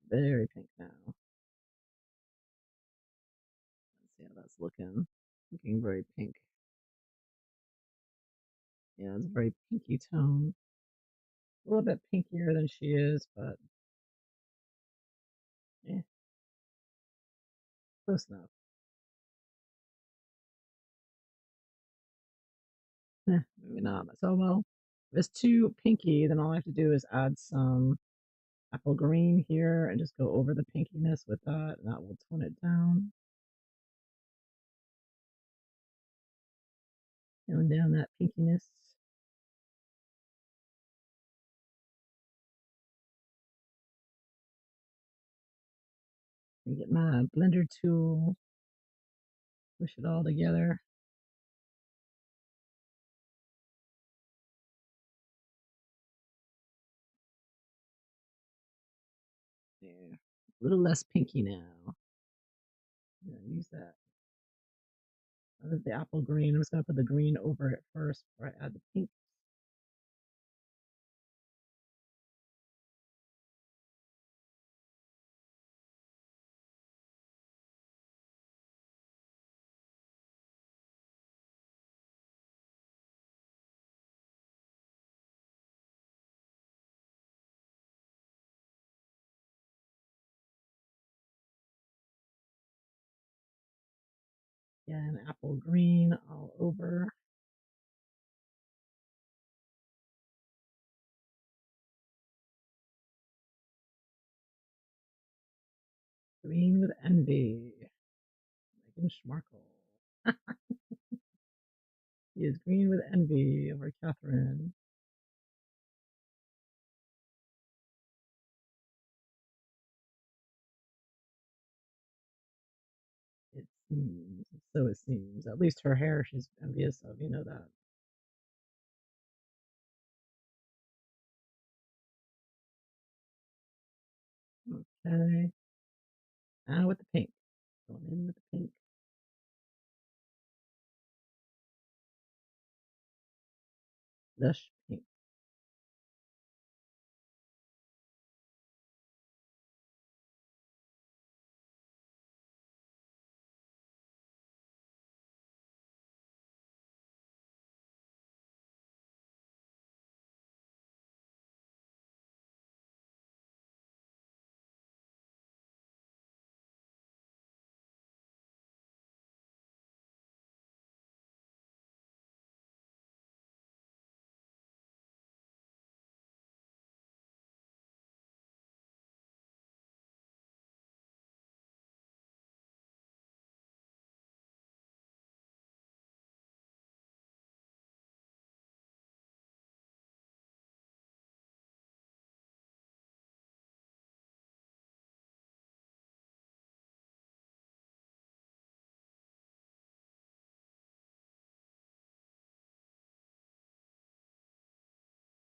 Very pink now. Let's see how that's looking. Looking very pink. Yeah, it's a very pinky tone. A little bit pinkier than she is, but eh, close enough. Maybe not. So, well, if it's too pinky, then all I have to do is add some apple green here and just go over the pinkiness with that, and that will tone it down. Tone down that pinkiness. And get my blender tool, push it all together. There. A little less pinky now. I'm gonna use that. The apple green. I'm just gonna put the green over it first before I add the pink. Again, apple green all over. Green with envy. Meghan Markle. He is green with envy over Catherine. It seems. So it seems. At least her hair she's envious of, you know that. Okay. Now with the pink. Going in with the pink. Lush pink.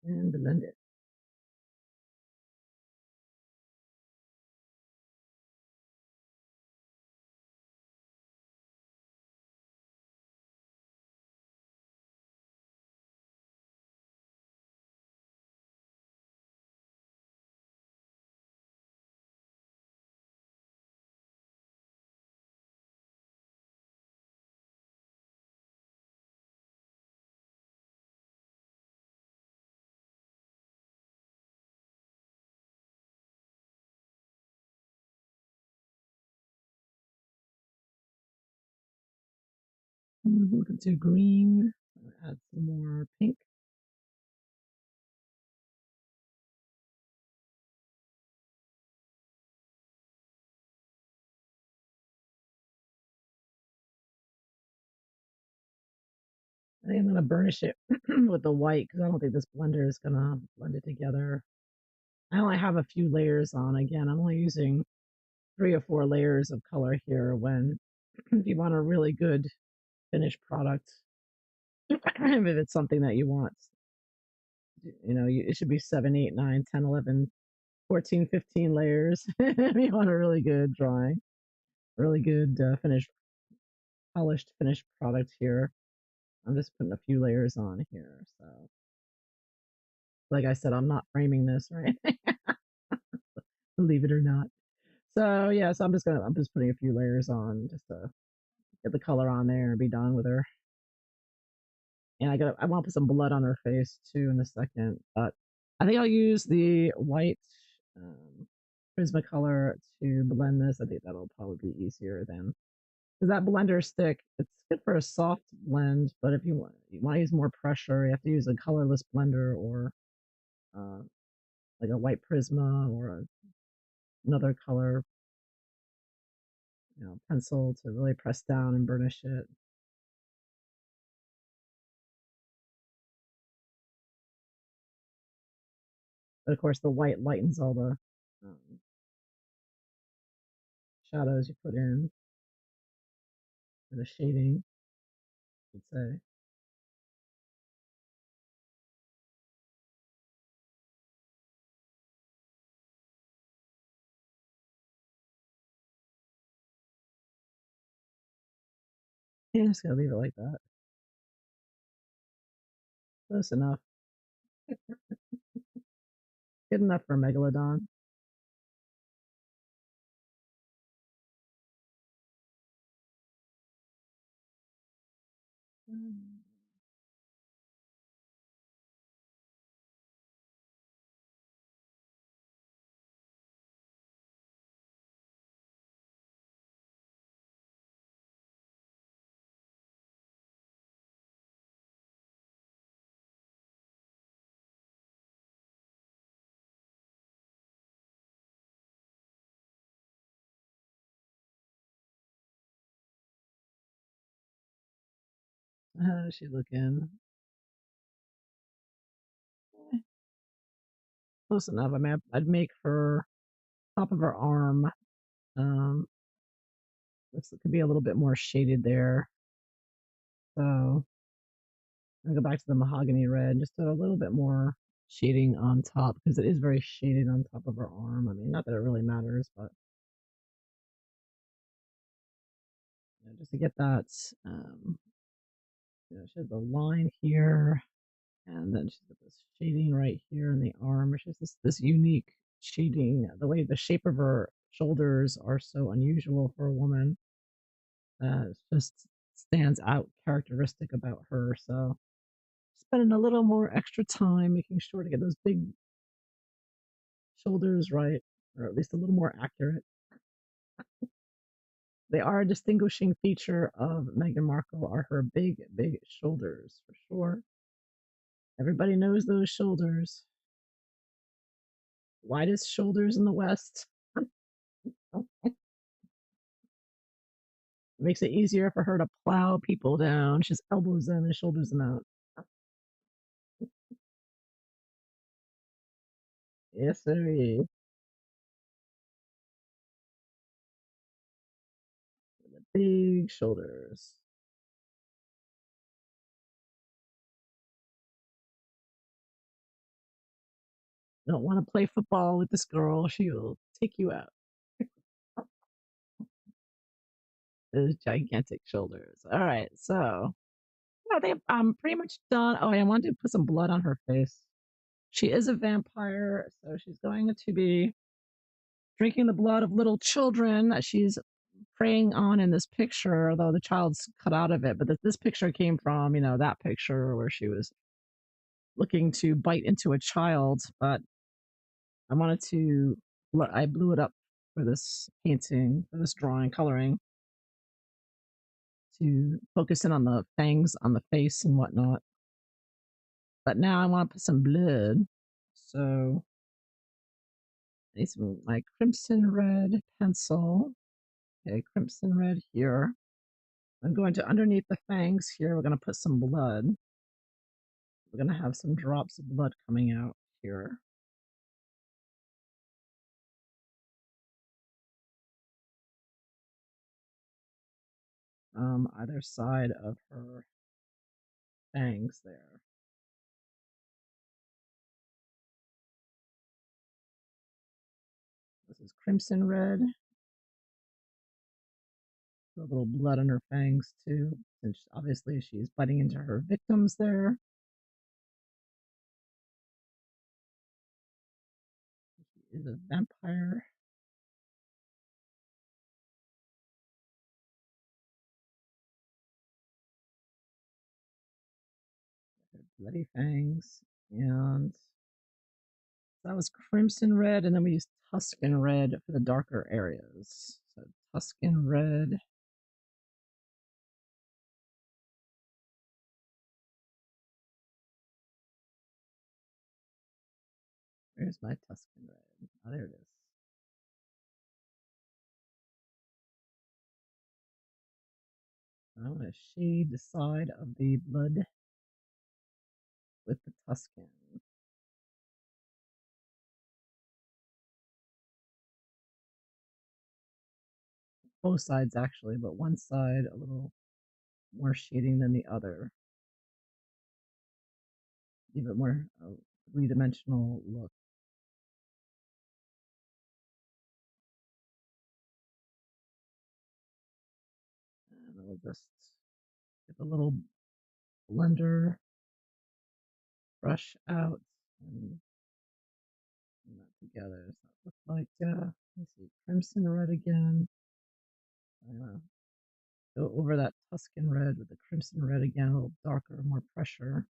and blend it. Looking to green. Add some more pink. I think I'm gonna burnish it with the white because I don't think this blender is gonna blend it together. I only have a few layers on. Again, I'm only using 3 or 4 layers of color here. When if you want a really good finished product, if it's something that you want, it should be 7, 8, 9, 10, 11, 14, 15 layers. If you want a really good drawing, really good finished, polished finished product here. I'm just putting a few layers on here. So, like I said, I'm not framing this, right? Believe it or not. So yeah, so I'm just putting a few layers on just to get the color on there and be done with her. And I want to put some blood on her face too in a second, but I think I'll use the white um, Prismacolor to blend this. I think that'll probably be easier than because that blender stick. It's good for a soft blend, but if you want to use more pressure, you have to use a colorless blender or uh, like a white Prisma or another color, pencil to really press down and burnish it. But of course, the white lightens all the um, shadows you put in, or the shading, I should say. Yeah, just gonna leave it like that. Close enough. Good enough for Megalodon. How does she looking? Eh, close enough. I mean, I'd make her top of her arm. Um, this could be a little bit more shaded there. So I'll go back to the mahogany red, just do a little bit more shading on top because it is very shaded on top of her arm. I mean, not that it really matters, but just to get that, um, she has the line here, and then she's got this shading right here in the arm. She's this unique shading. The way the shape of her shoulders are so unusual for a woman. It just stands out characteristic about her. So spending a little more extra time making sure to get those big shoulders right, or at least a little more accurate. They are a distinguishing feature of Meghan Markle are her big, big shoulders for sure. Everybody knows those shoulders. Widest shoulders in the West. Makes it easier for her to plow people down. She's elbows in and shoulders them out. Yes, sir. Big shoulders. don't want to play football with this girl. She will take you out. Those gigantic shoulders. All right, so yeah, I'm pretty much done. Oh, I wanted to put some blood on her face. She is a vampire, so she's going to be drinking the blood of little children that she's preying on in this picture, although the child's cut out of it. But this picture came from, that picture where she was looking to bite into a child. But I wanted to, I blew it up for this painting, for this drawing, coloring, to focus in on the fangs on the face and whatnot. But now I want to put some blood. So I need some like crimson red pencil. Okay, crimson red here. I'm going to underneath the fangs here. We're going to put some blood. We're going to have some drops of blood coming out here. Either side of her fangs there. This is crimson red. A little blood on her fangs too, since obviously she's biting into her victims there. She is a vampire. Her bloody fangs. And that was crimson red, and then we used Tuscan red for the darker areas. So Tuscan red. Where's my Tuscan red? Oh, there it is. I want to shade the side of the blood with the Tuscan. Both sides actually, but one side a little more shading than the other. Give it more three-dimensional look. And we'll just get a little blender brush out and that together. So it looks like, let's see, crimson red again. I'm gonna go over that Tuscan red with the crimson red again, a little darker, more pressure.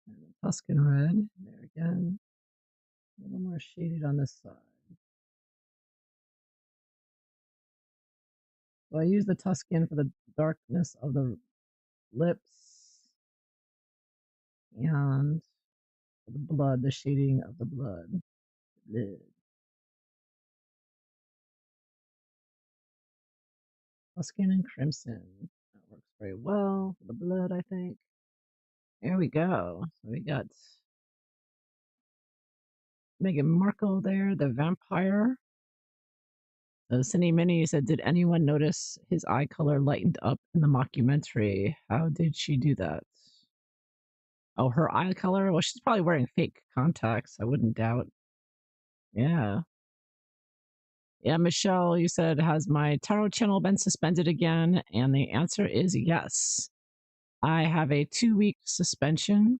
And the Tuscan red, there again. A little more shaded on this side. So I use the Tuscan for the darkness of the lips and the blood, the shading of the blood. Tuscan and crimson. That works very well for the blood, I think. There we go. So we got Meghan Markle there, the vampire. Cindy Minnie said, did anyone notice his eye color lightened up in the mockumentary? How did she do that? Oh, her eye color? Well, she's probably wearing fake contacts, I wouldn't doubt. Yeah. Yeah, Michelle, you said, has my tarot channel been suspended again? And the answer is yes. I have a 2-week suspension.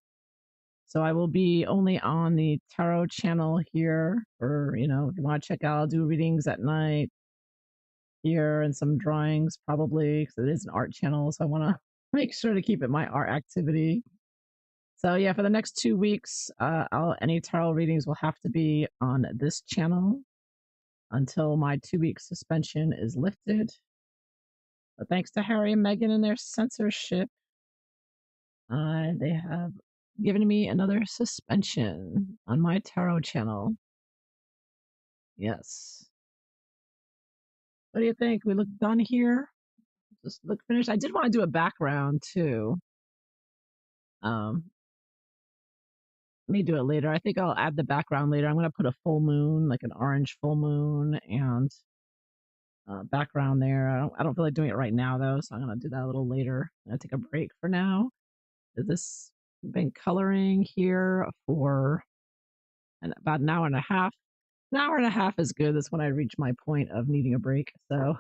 So I will be only on the tarot channel here for, if you want to check out, I'll do readings at night here and some drawings probably because it is an art channel. So I want to make sure to keep it my art activity. So yeah, for the next 2 weeks, any tarot readings will have to be on this channel until my 2-week suspension is lifted. But thanks to Harry and Meghan and their censorship, they have given me another suspension on my tarot channel. Yes. What do you think? We look done here? Just look finished. I did want to do a background too. Um, may do it later. I think I'll add the background later. I'm going to put a full moon, like an orange full moon, and background there. I don't feel like doing it right now though, so I'm going to do that a little later. I'm going to take a break for now. This been coloring here for about an hour and a half. An hour and a half is good. That's when I reach my point of needing a break. So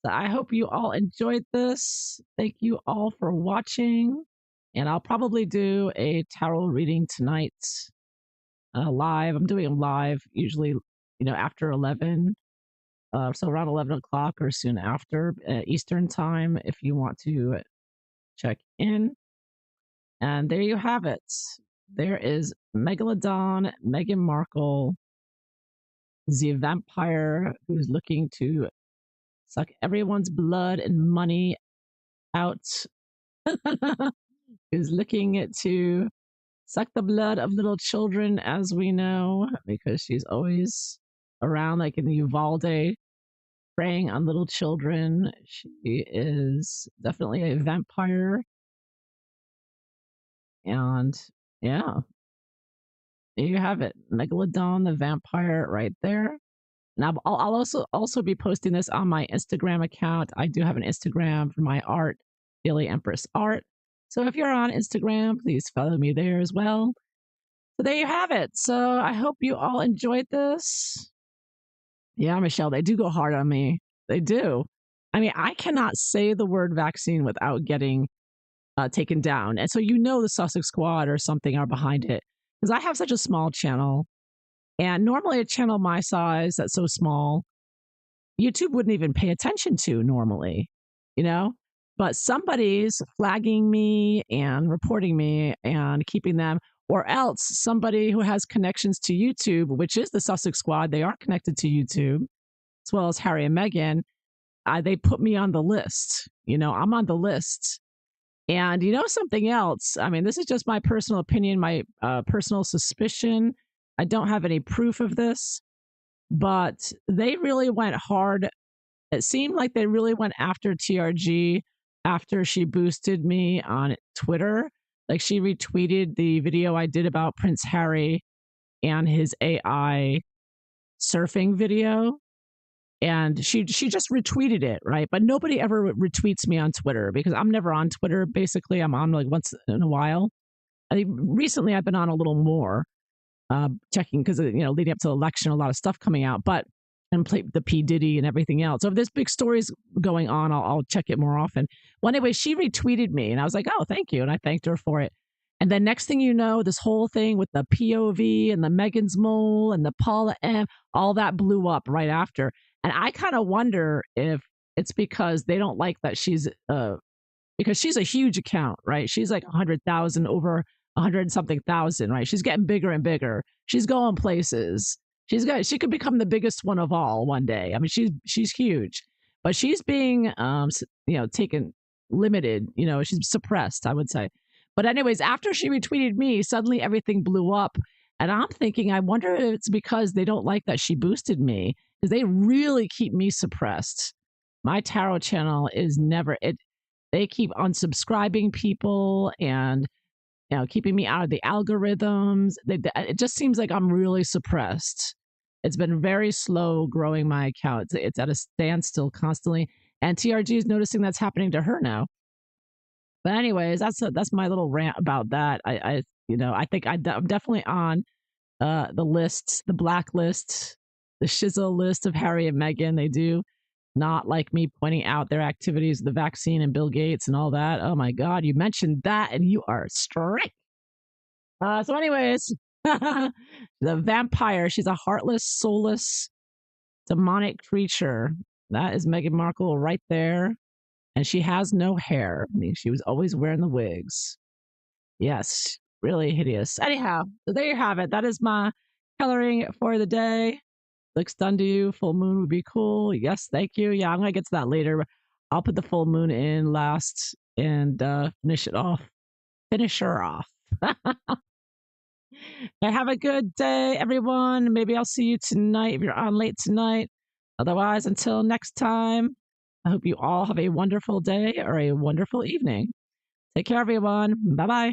I hope you all enjoyed this. Thank you all for watching. And I'll probably do a tarot reading tonight live. I'm doing them live usually, after 11. So around 11 o'clock or soon after Eastern time if you want to check in. And there you have it. There is Megalodon, Meghan Markle, the vampire who's looking to suck everyone's blood and money out, who's looking to suck the blood of little children, as we know, because she's always around, like in the Uvalde, preying on little children. She is definitely a vampire. And yeah, there you have it. Megalodon, the vampire, right there. And I'll also be posting this on my Instagram account. I do have an Instagram for my art, Dailyempress-art. So if you're on Instagram, please follow me there as well. So there you have it. So I hope you all enjoyed this. Yeah, Michelle, they do go hard on me. They do. I mean, I cannot say the word vaccine without getting taken down. And so the Sussex Squad or something are behind it. Because I have such a small channel. And normally a channel my size that's so small, YouTube wouldn't even pay attention to normally, you know? But somebody's flagging me and reporting me and keeping them, or else somebody who has connections to YouTube, which is the Sussex Squad, they are connected to YouTube, as well as Harry and Meghan. They put me on the list. I'm on the list. And something else? I mean, this is just my personal opinion, my personal suspicion. I don't have any proof of this, but they really went hard. It seemed like they really went after TRG after she boosted me on Twitter. Like she retweeted the video I did about Prince Harry and his AI surfing video. And she just retweeted it, right? But nobody ever retweets me on Twitter because I'm never on Twitter. Basically, I'm on like once in a while. I think recently I've been on a little more, checking because leading up to the election, a lot of stuff coming out, and play the P Diddy and everything else. So if there's big stories going on, I'll check it more often. Well, anyway, she retweeted me, and I was like, oh, thank you, and I thanked her for it. And then next thing you know, this whole thing with the POV and the Meghan's mole and the Paula M, all that blew up right after. And I kind of wonder if it's because they don't like that because she's a huge account, right? She's like 100,000, over 100 something thousand, right? She's getting bigger and bigger. She's going places. She could become the biggest one of all one day. I mean, she's huge, but she's being taken limited. She's suppressed, I would say. But anyways, after she retweeted me, suddenly everything blew up. And I'm thinking, I wonder if it's because they don't like that she boosted me, because they really keep me suppressed. My tarot channel is never it. They keep unsubscribing people and keeping me out of the algorithms. It just seems like I'm really suppressed. It's been very slow growing my account. It's at a standstill constantly. And TRG is noticing that's happening to her now. But anyways, that's my little rant about that. I think I'm definitely on the lists, the blacklist, the shizzle list of Harry and Meghan. They do not like me pointing out their activities, the vaccine and Bill Gates and all that. Oh my God, you mentioned that and you are strict. So anyways, the vampire, she's a heartless, soulless, demonic creature. That is Meghan Markle right there. And she has no hair. I mean, she was always wearing the wigs. Yes, really hideous. Anyhow, so there you have it. That is my coloring for the day. Looks done to you. Full moon would be cool. Yes, thank you. Yeah, I'm going to get to that later. I'll put the full moon in last and finish it off. Finish her off. Okay, have a good day, everyone. Maybe I'll see you tonight if you're on late tonight. Otherwise, until next time, I hope you all have a wonderful day or a wonderful evening. Take care, everyone. Bye bye.